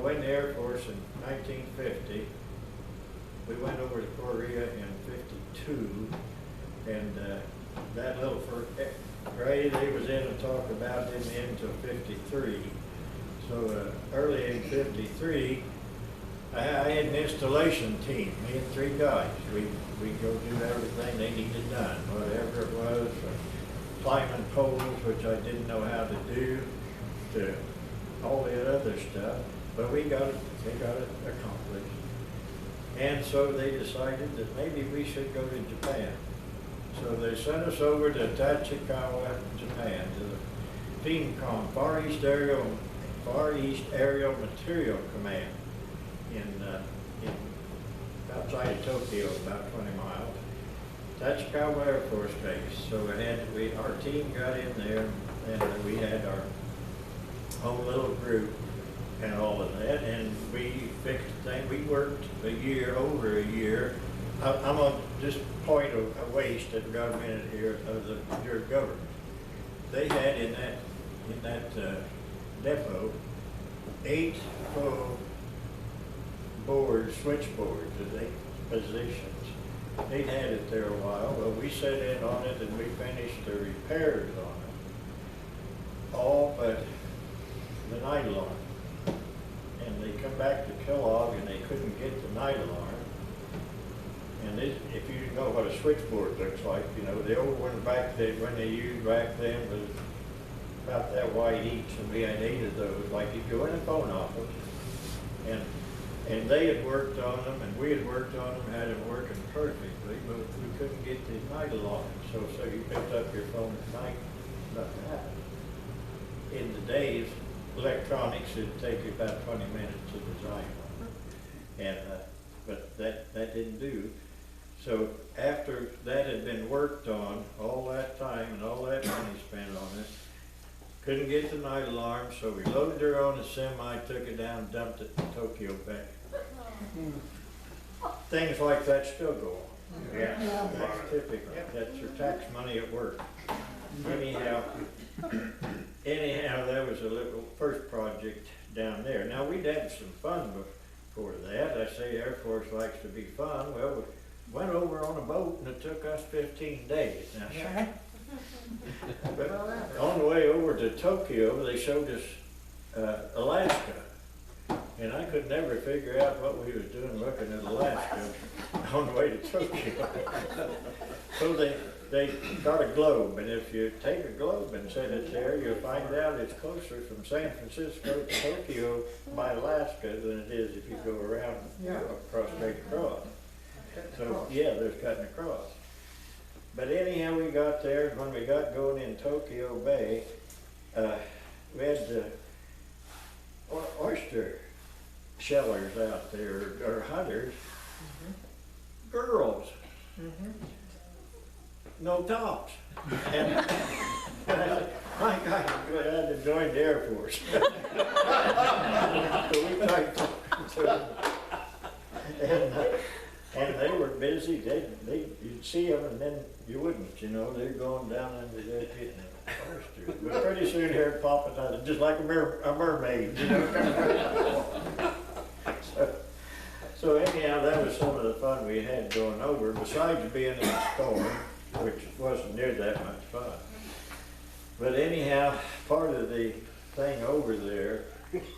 went in the Air Force in 1950. We went over to Korea in 52, and that little grade they was in to talk about didn't end until 53. So early in 53, I had an installation team, me and 3 guys. We'd go do everything they needed done, whatever it was, from climbing poles, which I didn't know how to do, to all the other stuff, but they got it accomplished. And so they decided that maybe we should go to Japan. So they sent us over to Tachikawa, Japan, to the FEMCOM, Far East Aerial Material Command in outside of Tokyo, about 20 miles. Tachikawa Air Force Base. So our team got in there, and we had our whole little group and all of that, and we fixed things. We worked over a year. I'm on this point of a waste and got a minute here of your government. They had in that depot 8 full switchboards, 8 positions. They'd had it there a while. Well, we set in on it and we finished the repairs on it. All but the night alarm. And they come back to Kellogg and they couldn't get the night alarm. And if you know what a switchboard looks like, you know, the old one when they used back then was about that wide each, and we had 8 of those, like you go in a phone office. And they had worked on them, and we had worked on them, had them working perfectly, but we couldn't get the night alarm. So you picked up your phone at night, nothing happened. In the days, electronics, it'd take you about 20 minutes to design one. And, but that didn't do. So after that had been worked on, all that time and all that money spent on it, couldn't get the night alarm, so we loaded her on a semi, took it down, dumped it in Tokyo Bay. Things like that still go on. Yeah, that's typical. That's your tax money at work. Anyhow, that was a little first project down there. Now, we'd had some fun before that. I say Air Force likes to be fun. Well, we went over on a boat and it took us 15 days. Now, but on the way over to Tokyo, they showed us Alaska. And I could never figure out what we was doing looking at Alaska on the way to Tokyo. So they got a globe, and if you take a globe and set it there, you'll find out it's closer from San Francisco to Tokyo by Alaska than it is if you go around straight across. So yeah, there's cutting across. But anyhow, we got there. When we got going in Tokyo Bay, we had oyster shellers out there, or hunters, girls, no tops. And I said, my God, I'm glad I had to join the Air Force. So we tried talking to them. And they were busy. You'd see them and then you wouldn't, you know. They're going down under there getting oysters. But pretty soon they're popping out, just like a mermaid, you know. So anyhow, that was some of the fun we had going over, besides being in the storm, which wasn't near that much fun. But anyhow, part of the thing over there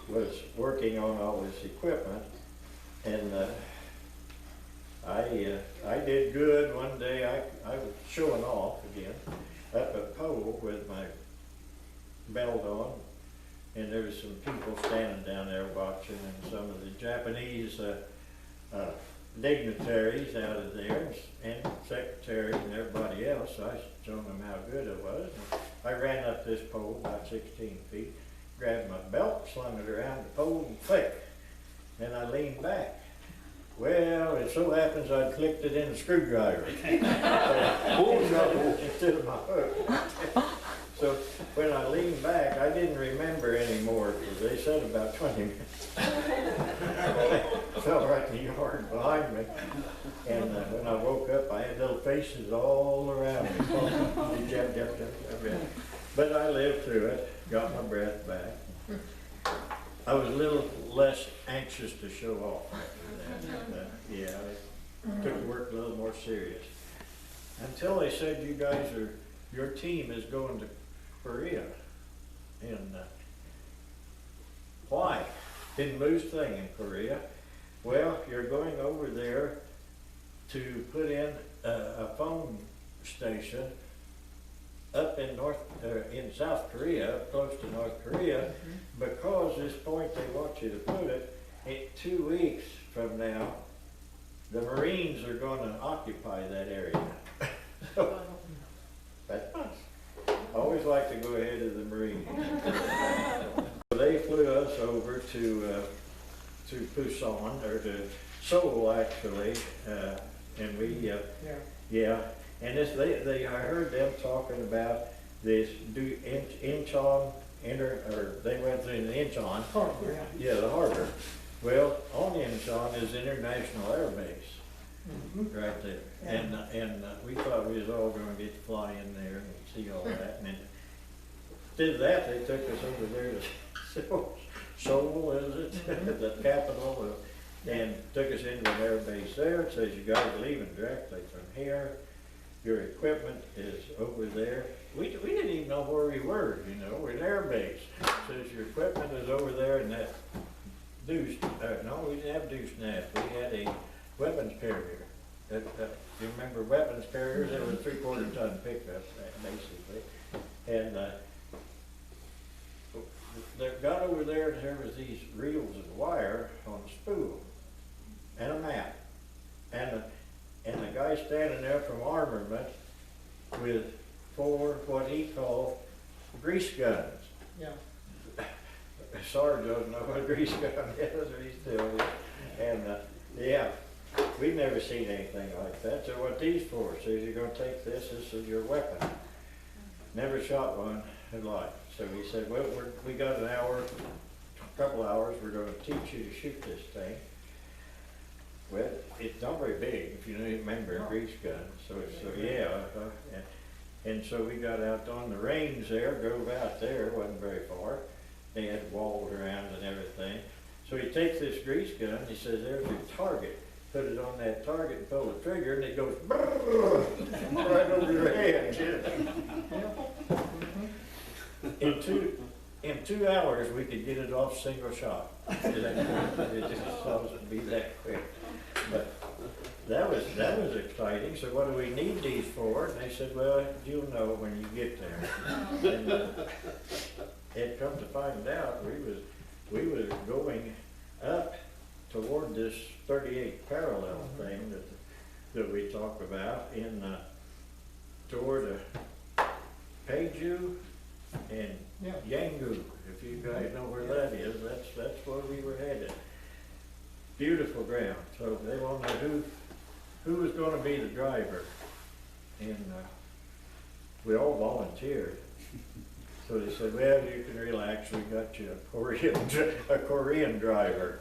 was working on all this equipment, and I did good. One day I was showing off again up a pole with my belt on, and there was some people standing down there watching, and some of the Japanese dignitaries out of there, and secretaries and everybody else. So I showed them how good it was. And I ran up this pole about 16 feet, grabbed my belt, slung it around the pole, and click. And I leaned back. Well, it so happens I clicked it in a screwdriver instead of my hook. So when I leaned back, I didn't remember anymore because they said about 20 minutes. I fell right in the yard behind me. And when I woke up, I had little faces all around me. But I lived through it, got my breath back. I was a little less anxious to show off after that. Yeah, I took the work a little more serious. Until they said your team is going to Korea. And why? Didn't lose thing in Korea. Well, you're going over there to put in a phone station up in in South Korea, up close to North Korea, because this point they want you to put it, in 2 weeks from now, the Marines are gonna occupy that area. So, that's fun. I always like to go ahead of the Marines. So they flew us over to Busan, or to Seoul actually, and we, yeah, and this, I heard them talking about this Incheon, or they went through the Incheon. Harbor, yeah. Yeah, the harbor. Well, on Incheon is International Air Base, right there. And we thought we was all gonna get to fly in there and see all that, and then, instead of that, they took us over there to Seoul, is it, the capital, and took us into an air base there. It says you guys are leaving directly from here. Your equipment is over there. We didn't even know where we were, you know, we're an air base. It says your equipment is over there in that deuce, no, we didn't have deuce nest. We had a weapons carrier. You remember weapons carriers? It was a 3/4 ton pickup, basically. And they got over there, and there was these reels of wire on a spool and a map, and the guy standing there from armament with 4 what he called grease guns. Yeah. Sarge doesn't know what a grease gun is, or he still is. And yeah, we've never seen anything like that. So what these for? So you're gonna take this is your weapon. Never shot one in life. So he said, well, we got an hour, a couple hours, we're gonna teach you to shoot this thing. Well, it's not very big, if you remember a grease gun. So yeah, and so we got out on the range there, drove out there, wasn't very far. They had walls around and everything. So he takes this grease gun, he says, there's your target. Put it on that target and pull the trigger, and it goes right over your head. In 2 hours, we could get it off single shot. It just supposed to be that quick. But that was exciting. So what do we need these for? And they said, well, you'll know when you get there. And it come to find out, we was going up toward this 38 parallel thing that we talk about in toward Peju and Yangu. If you guys know where that is, that's where we were headed. Beautiful ground. So they want to know who was going to be the driver, and we all volunteered. So they said, well, you can relax, we got you a Korean driver.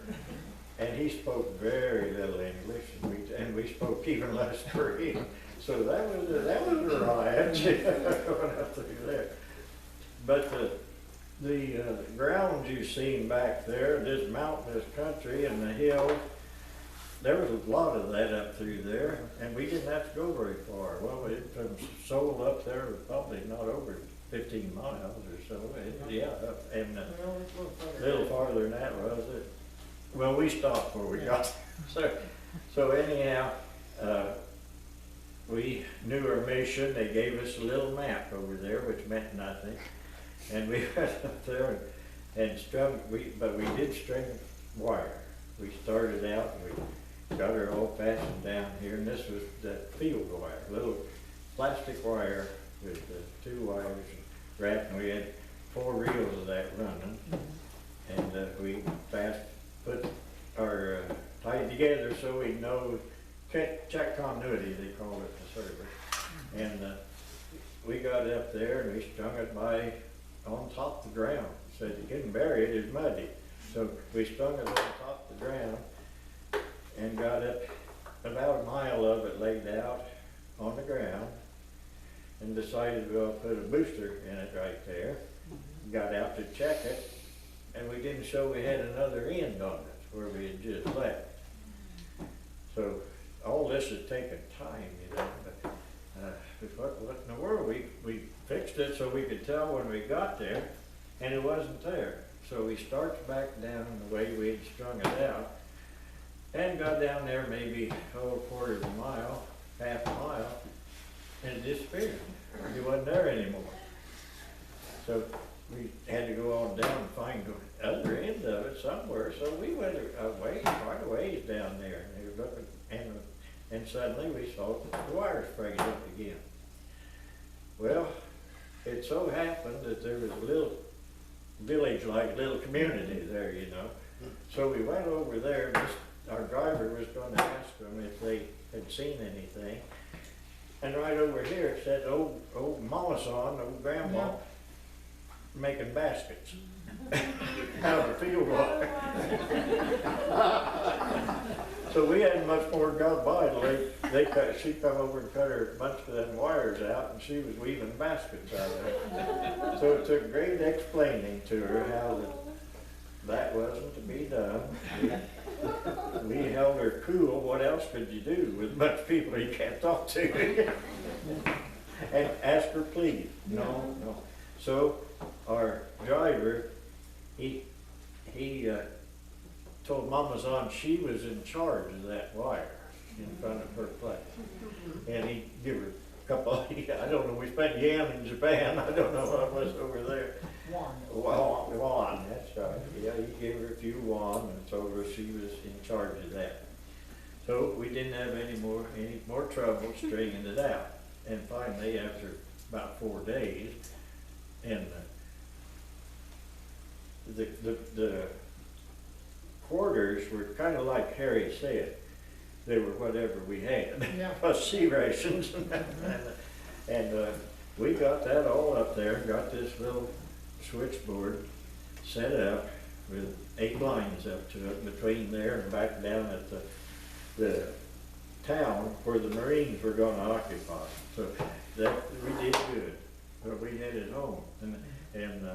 And he spoke very little English, and we spoke even less Korean. So that was a riot going up through there. But the grounds you've seen back there, this mountainous country and the hills, there was a lot of that up through there, and we didn't have to go very far. Well, from Seoul up there was probably not over 15 miles or so. Yeah, and a little farther than that was it. Well, we stopped where we got there. So anyhow, we knew our mission. They gave us a little map over there, which meant nothing. And we went up there and strung, but we did string wire. We started out and we got her all fastened down here, and this was that field wire, little plastic wire with 2 wires wrapped, and we had 4 reels of that running, and we put our tied together so we know check continuity, they call it the service, and we got up there and we strung it on top of the ground. Said you couldn't bury it, it's muddy. So we strung it on top of the ground and got up about a mile of it laid out on the ground, and decided we'll put a booster in it right there. Got out to check it, and we didn't show we had another end on it where we had just left. So all this has taken time, you know. But what in the world? We fixed it so we could tell when we got there, and it wasn't there. So we started back down the way we had strung it out, and got down there maybe a quarter of a mile, half a mile, and it disappeared. he wasn't there anymore. So we had to go on down and find the other end of it somewhere, so we went quite a ways down there, and they were looking, and suddenly we saw the wires frayed up again. Well, it so happened that there was a little village, like little community there, you know. So we went over there, and our driver was gonna ask them if they had seen anything. And right over here, it said old Mama son, old grandma, making baskets out of the field wire. So we hadn't much more got by till she come over and cut her a bunch of them wires out, and she was weaving baskets out of it. So it took great explaining to her how that wasn't to be done. We held her cool. What else could you do with a bunch of people you can't talk to? And ask her please. No. So our driver, he told Mama's on she was in charge of that wire in front of her place. And he gave her a couple, I don't know, we spent yen in Japan, I don't know what it was over there. Won, that's right. Yeah, he gave her a few won and told her she was in charge of that. So we didn't have any more trouble straightening it out. And finally, after about 4 days, and the quarters were kind of like Harry said. They were whatever we had, plus sea rations. And we got that all up there, got this little switchboard set up with 8 lines up to it between there and back down at the town where the Marines were going to occupy. So that we did good. But we headed home and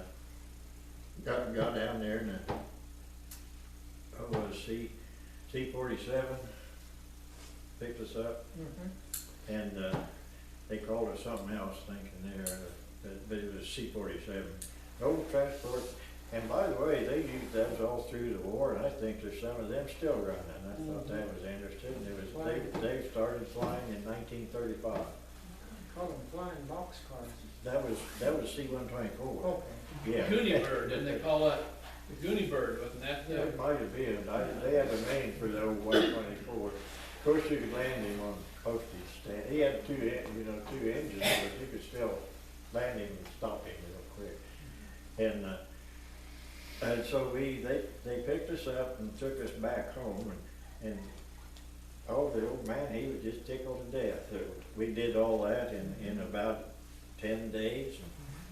got down there and C-47 picked us up, and they called us something else thinking there, but it was C-47. Old transport, and by the way, they used those all through the war, and I think there's some of them still running. I thought that was interesting. They started flying in 1935. Call them flying boxcars. That was C-124. Okay. Yeah. Goonie bird, didn't they call it the Goonie bird, wasn't that? It might have been. They had a name for the old 124. Of course, you could land him on postage stand. He had two engines, but you could still land him and stop him real quick. And so they picked us up and took us back home, and the old man, he was just tickled to death. We did all that in about 10 days,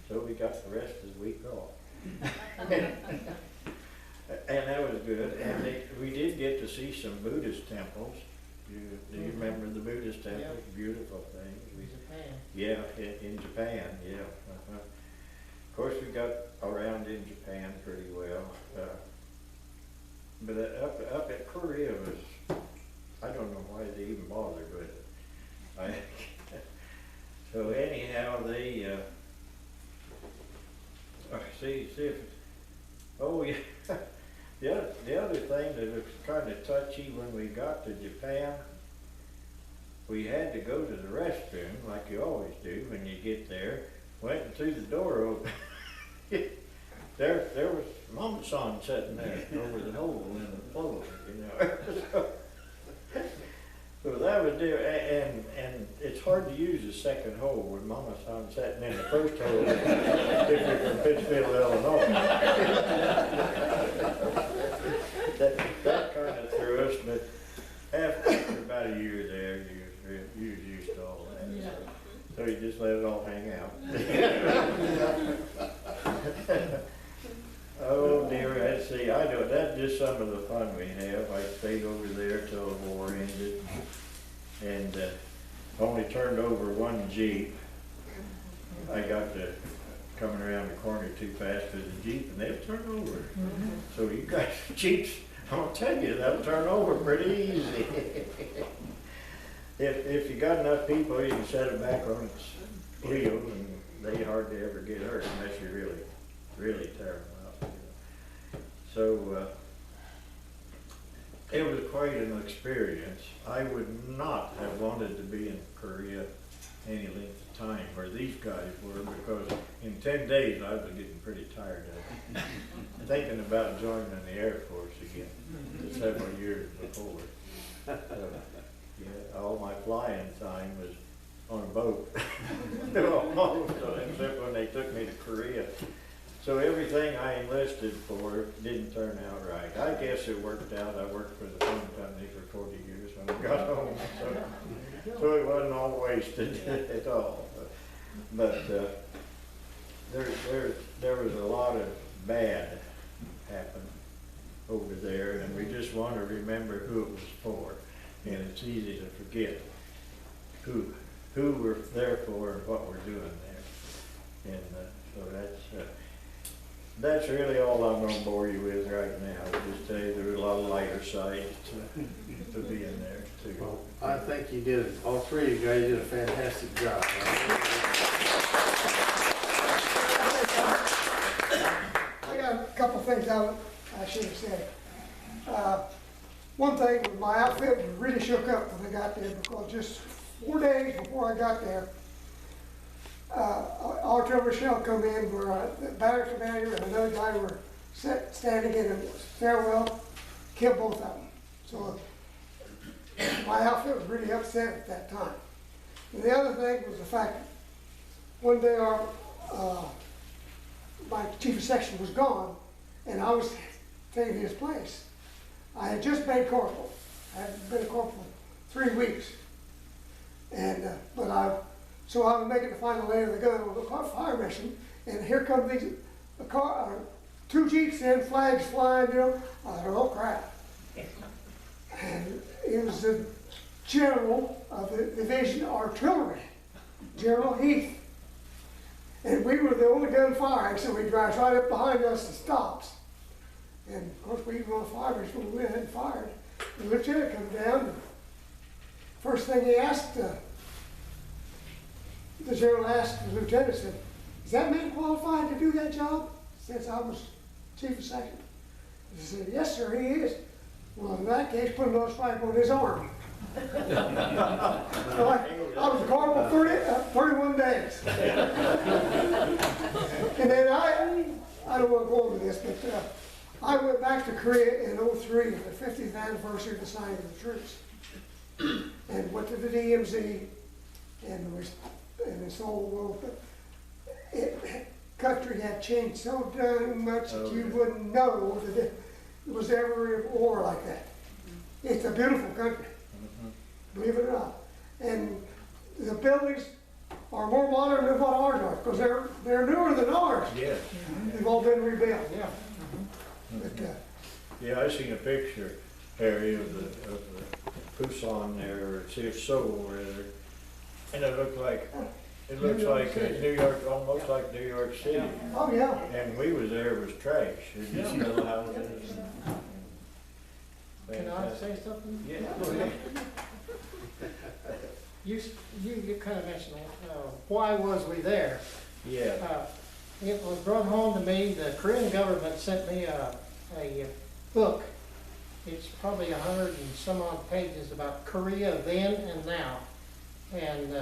so we got the rest of the week off. And that was good. And we did get to see some Buddhist temples. Do you remember the Buddhist temples? Yeah. Beautiful things. Japan. Yeah, in Japan, yeah. Of course, we got around in Japan pretty well. But up at Korea was, I don't know why they even bothered with it. So anyhow, they, see if, oh yeah. The other thing that was kind of touchy when we got to Japan, we had to go to the restroom like you always do when you get there. Went and threw the door open. There was Mama-san sitting there over the hole in the floor, you know. So that was there, and it's hard to use the second hole with Mama-san sitting in the first hole if you're from Pittsfield, Illinois. That kind of threw us, but after about a year there, you was used to all that. Yeah. So you just let it all hang out. Oh dear, let's see, that's just some of the fun we have. I stayed over there till the war ended, and only turned over one Jeep. I got to coming around the corner too fast for the Jeep, and they'll turn over. So you guys, Jeeps, I'll tell you, they'll turn over pretty easy. If you got enough people, you can set it back on its wheels, and they hardly ever get hurt unless you really tear them up. So it was quite an experience. I would not have wanted to be in Korea any length of time where these guys were, because in 10 days I was getting pretty tired of it. Thinking about joining the Air Force again, several years before. So, yeah, all my flying time was on a boat, almost, except when they took me to Korea. So everything I enlisted for didn't turn out right. I guess it worked out. I worked for the phone company for 40 years when I got home, so it wasn't all wasted at all. But there was a lot of bad happened over there, and we just want to remember who it was for. And it's easy to forget who we're there for and what we're doing there. And so that's really all I'm going to bore you with right now. Just tell you there were a lot of lighter sides to being there too. Well, I think you did, all three of you guys did a fantastic job. I got a couple things I should have said. One thing, my outfit was really shook up when I got there, because just 4 days before I got there, artillery shell come in where the barracks commander and another guy were standing in a stairwell, killed both of them. So my outfit was really upset at that time. And the other thing was the fact that one day my chief of section was gone, and I was taking his place. I had just made corporal. I had been a corporal 3 weeks. And, so I was making the final lay of the gun on the fire mission, and here come two Jeeps in, flags flying, you know. I thought, oh crap. And it was the general of the division artillery, General Heath. And we were the only gun firing, so he drives right up behind us and stops. And of course, we were on the fire mission, we went ahead and fired. The lieutenant comes down, and first thing he asked, the general asked the lieutenant, said, "Is that man qualified to do that job?" Since I was chief of section. He said, "Yes, sir, he is." Well, in that case, put another stripe on his arm. So I was a corporal 31 days. And then I don't want to go over this, but I went back to Korea in '03, the 50th anniversary of the signing of the truce, and went to the DMZ, and this whole world. But country had changed so damn much that you wouldn't know that it was ever a war like that. It's a beautiful country, believe it or not. And the buildings are more modern than what ours are, because they're newer than ours. Yes. They've all been rebuilt. Yeah. But, yeah, I seen a picture, Harry, of the Busan there, or Seoul, rather, and it looks like New York, almost like New York City. oh yeah. And we was there, it was trash. It was just little houses. Can I say something? Yeah. Go ahead. You kind of mentioned why was we there? Yeah. It was brought home to me, the Korean government sent me a book. It's probably 100 and some odd pages about Korea then and now. And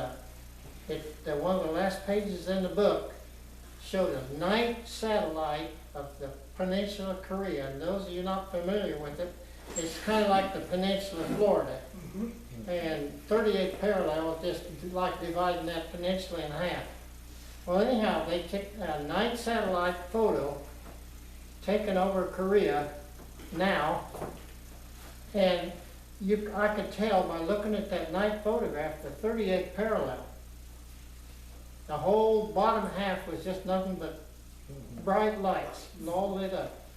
one of the last pages in the book showed a night satellite of the peninsula of Korea. And those of you not familiar with it, it's kind of like the peninsula of Florida. And 38 parallel, just like dividing that peninsula in half. Well, anyhow, they took a night satellite photo taken over Korea now, and I could tell by looking at that night photograph, the 38 parallel. The whole bottom half was just nothing but bright lights, and all lit up.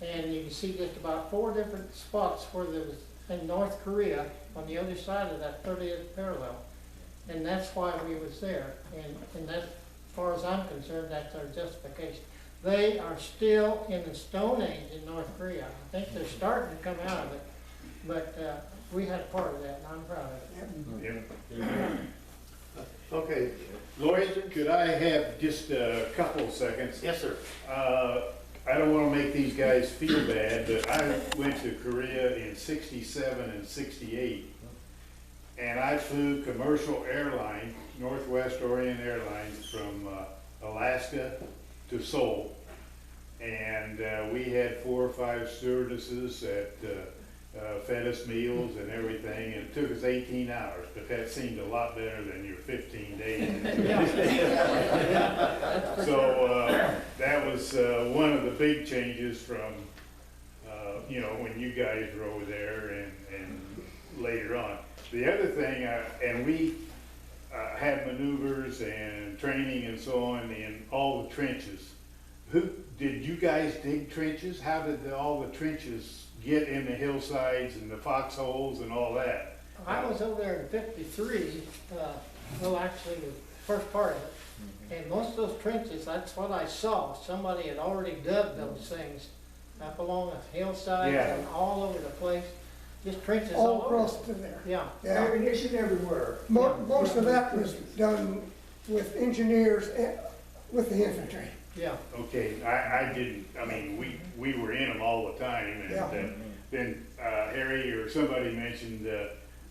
And you can see just about 4 different spots where there was in North Korea on the other side of that 30th parallel. And that's why we was there. And that's, as far as I'm concerned, that's our justification. They are still in the Stone Age in North Korea. I think they're starting to come out of it. But we had part of that, and I'm proud of it. Yeah. Okay, Lloyd, could I have just a couple of seconds? yes, sir. I don't want to make these guys feel bad, but I went to Korea in '67 and '68. and I flew commercial airline, Northwest Orient Airlines, from Alaska to Seoul. And we had 4 or 5 stewardesses that fed us meals and everything, and it took us 18 hours, but that seemed a lot better than your 15 days. So that was one of the big changes from, you know, when you guys were over there and later on. The other thing, and we had maneuvers and training and so on in all the trenches. Did you guys dig trenches? How did all the trenches get in the hillsides and the foxholes and all that? I was over there in 53, well, actually, the first part of it. And most of those trenches, that's what I saw. Somebody had already dug those things up along the hillside Yeah. and all over the place. Just trenches All all over. across to there. Yeah. Yeah. Ammunition everywhere. Most of that was done with engineers and with the infantry. Yeah. Okay, I didn't, I mean, we were in them all the time, and Yeah. then Harry or somebody mentioned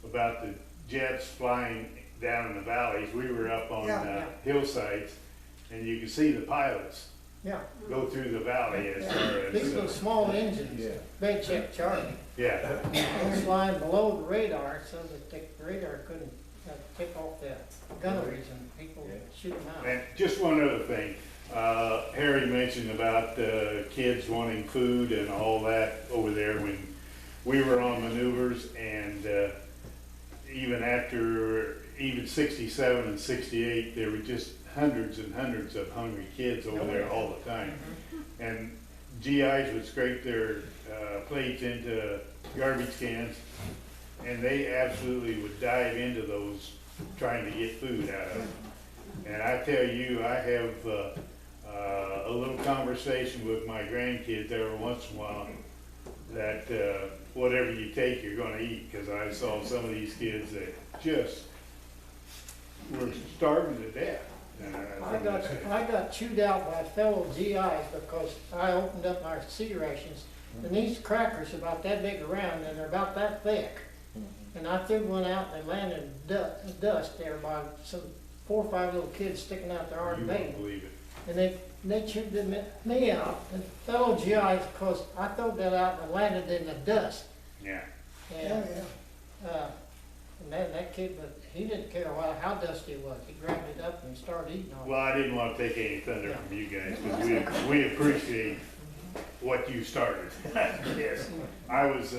about the jets flying down in the valleys. We were up on Yeah. hillsides, and you could see the pilots Yeah. go through the valley as far as, These little small engines, Yeah. they check Charlie. yeah. They was flying below the radar so that the radar couldn't take off the gunneries and people would shoot them out. And just one other thing, Harry mentioned about kids wanting food and all that over there when we were on maneuvers, and even 67 and 68, there were just hundreds and hundreds of hungry kids over there all the time. And GIs would scrape their plates into garbage cans, and they absolutely would dive into those trying to get food out of them. And I tell you, I have a little conversation with my grandkids every once in a while that whatever you take, you're gonna eat, because I saw some of these kids that just were starving to death. I got chewed out by fellow GIs because I opened up my sea rations, and these crackers are about that big around and they're about that thick. And I threw one out and they landed in dust there by some 4 or 5 little kids sticking out their arm You bait. won't believe it. And they chewed me out, and fellow GIs, because I threw that out and it landed in the dust. Yeah. Yeah, And, yeah. and that kid, but he didn't care how dusty it was. He grabbed it up and started eating on it. Well, I didn't want to take any thunder from you guys, because we appreciate what you started. Yes. I was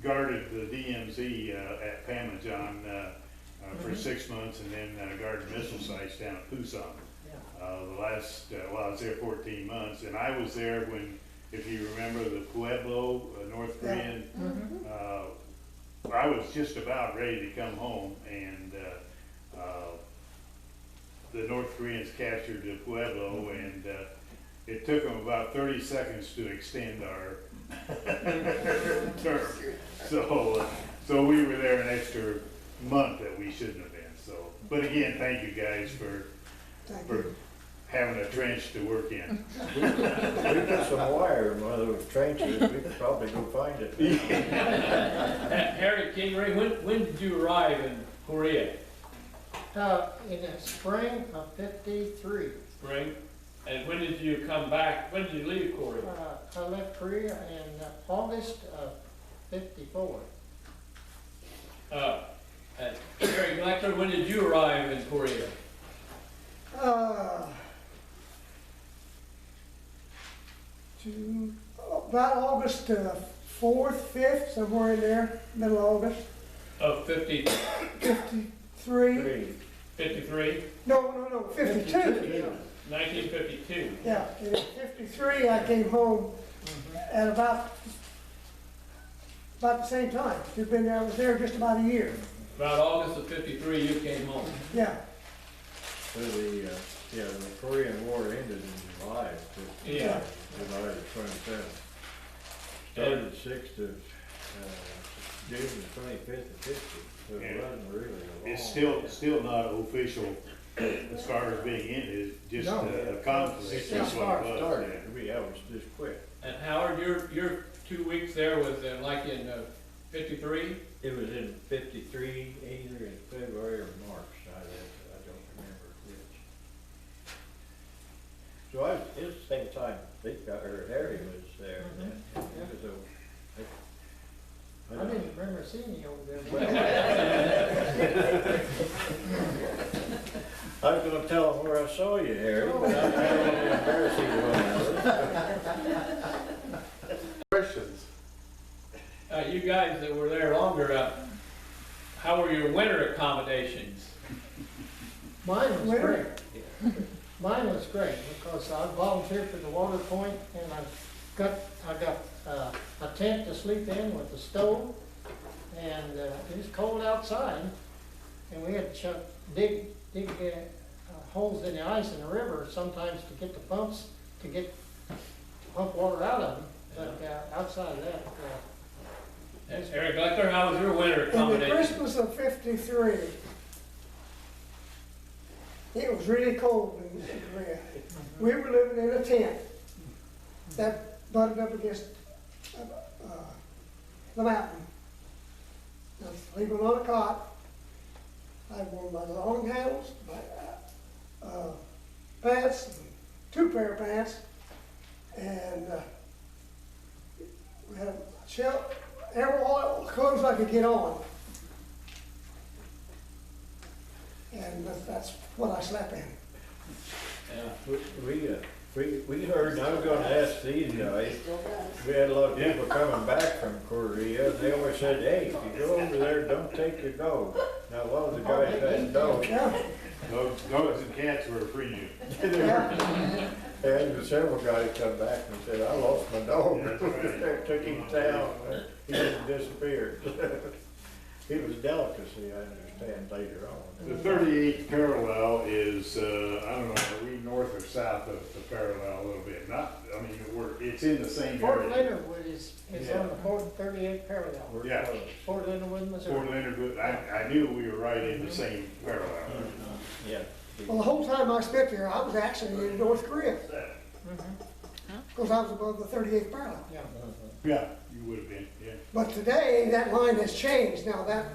guarded the DMZ at Pamajon for 6 months, and then guarded missile sites down at Pusan. The last, well, I was there 14 months, and I was there when, if you remember, the Pueblo, North Korean, I was just about ready to come home, and the North Koreans captured the Pueblo, and it took them about 30 seconds to extend our term. So we were there an extra month that we shouldn't have been. So, but again, thank you guys for having a trench to work in. We put some wire in one of those trenches, we could probably go find it. Harry Kingery, when did you arrive in Korea? In the spring of 53. Spring? And when did you come back? When did you leave Korea? I left Korea in August of 54. And Harry Glaxer, when did you arrive in Korea? About August 4th, 5th, somewhere in there, middle of August, Of 53. 53? No, 52. 1952. Yeah, in 53, I came home at about the same time. You've been there, I was there just about a year. About August of 53, you came home. Yeah, So the Korean War ended in July of 50. Yeah. July the 27th. Started 6th of June the 25th of 50, so it Yeah. wasn't really a long. It's still not official as far as being in, it's just No. a conflict. It's That's just what it was. Started, I was just quick. And Howard, your 2 weeks there was like 53? It was in 53, either in February or March, I don't remember which. So it was the same time Harry was there. Mhm. and he was over. I didn't remember seeing you over there. I was gonna tell him where I saw you, Harry, but I don't want to embarrass either one of us. Questions? You guys that were there longer, how were your winter accommodations? Mine was Winter? great. Mine was great because I volunteered for the water point and I got a tent to sleep in with a stove. And it was cold outside and we had to dig holes in the ice in the river sometimes to get the pumps, to pump water out of them. But outside of that, Eric Lecter, how was your winter In the accommodation? Christmas of '53, it was really cold in Korea. We were living in a tent that butted up against the mountain. I was sleeping on a cot. I had one of my long handles, my pants, and 2 pair of pants, and we had a shelf, all the clothes I could get on. And that's what I slept in. We heard, and I was gonna ask these guys, we had a lot of people coming back from Korea, they always said, hey, if you go over there, don't take your dog. Now, a lot of the guys had dogs, Yeah. Dogs and cats were a premium. and several guys come back and said, I lost my dog, took him down, he just disappeared. It was a delicacy, I understand, later on. The 38th parallel is, I don't know, are we north or south of the parallel a little bit? Not, I mean, it's in the same Fort area. Leonard Wood is on the 38th parallel. We're Yeah. close. Fort Leonard Wood, Missouri. Fort Leonard Wood, I knew we were right in the same parallel. Yeah. Well, the whole time I spent there, I was actually in North Korea, because I was above the 38th parallel. Yeah. Yeah, you would have been, yeah. But today, that line has changed. Now, that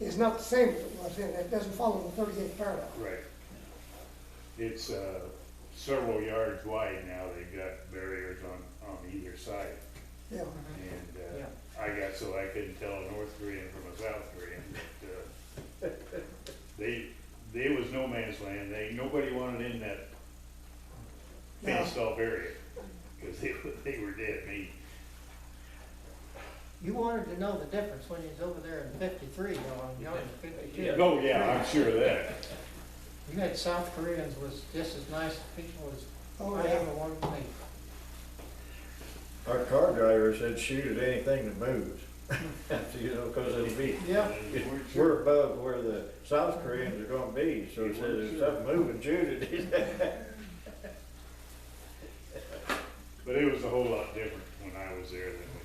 is not the same as it was then. It doesn't follow the 38th parallel. Right. It's several yards wide now. They've got barriers on either side. Yeah. And Yeah. I got so I couldn't tell a North Korean from a South Korean. But, they was no man's land. Nobody wanted in that fenced off area because they were dead meat. You wanted to know the difference when you was over there in '53, though, I'm young in '52. Oh, yeah, I'm sure of that. You had South Koreans was just as nice people as Oh, I yeah. ever wanted to meet. Our car driver said shoot at anything that moves, you know, because it'll be, Yeah. we're above where the South Koreans are gonna be, so he said if something moving, shoot it. But it was a whole lot different when I was there than when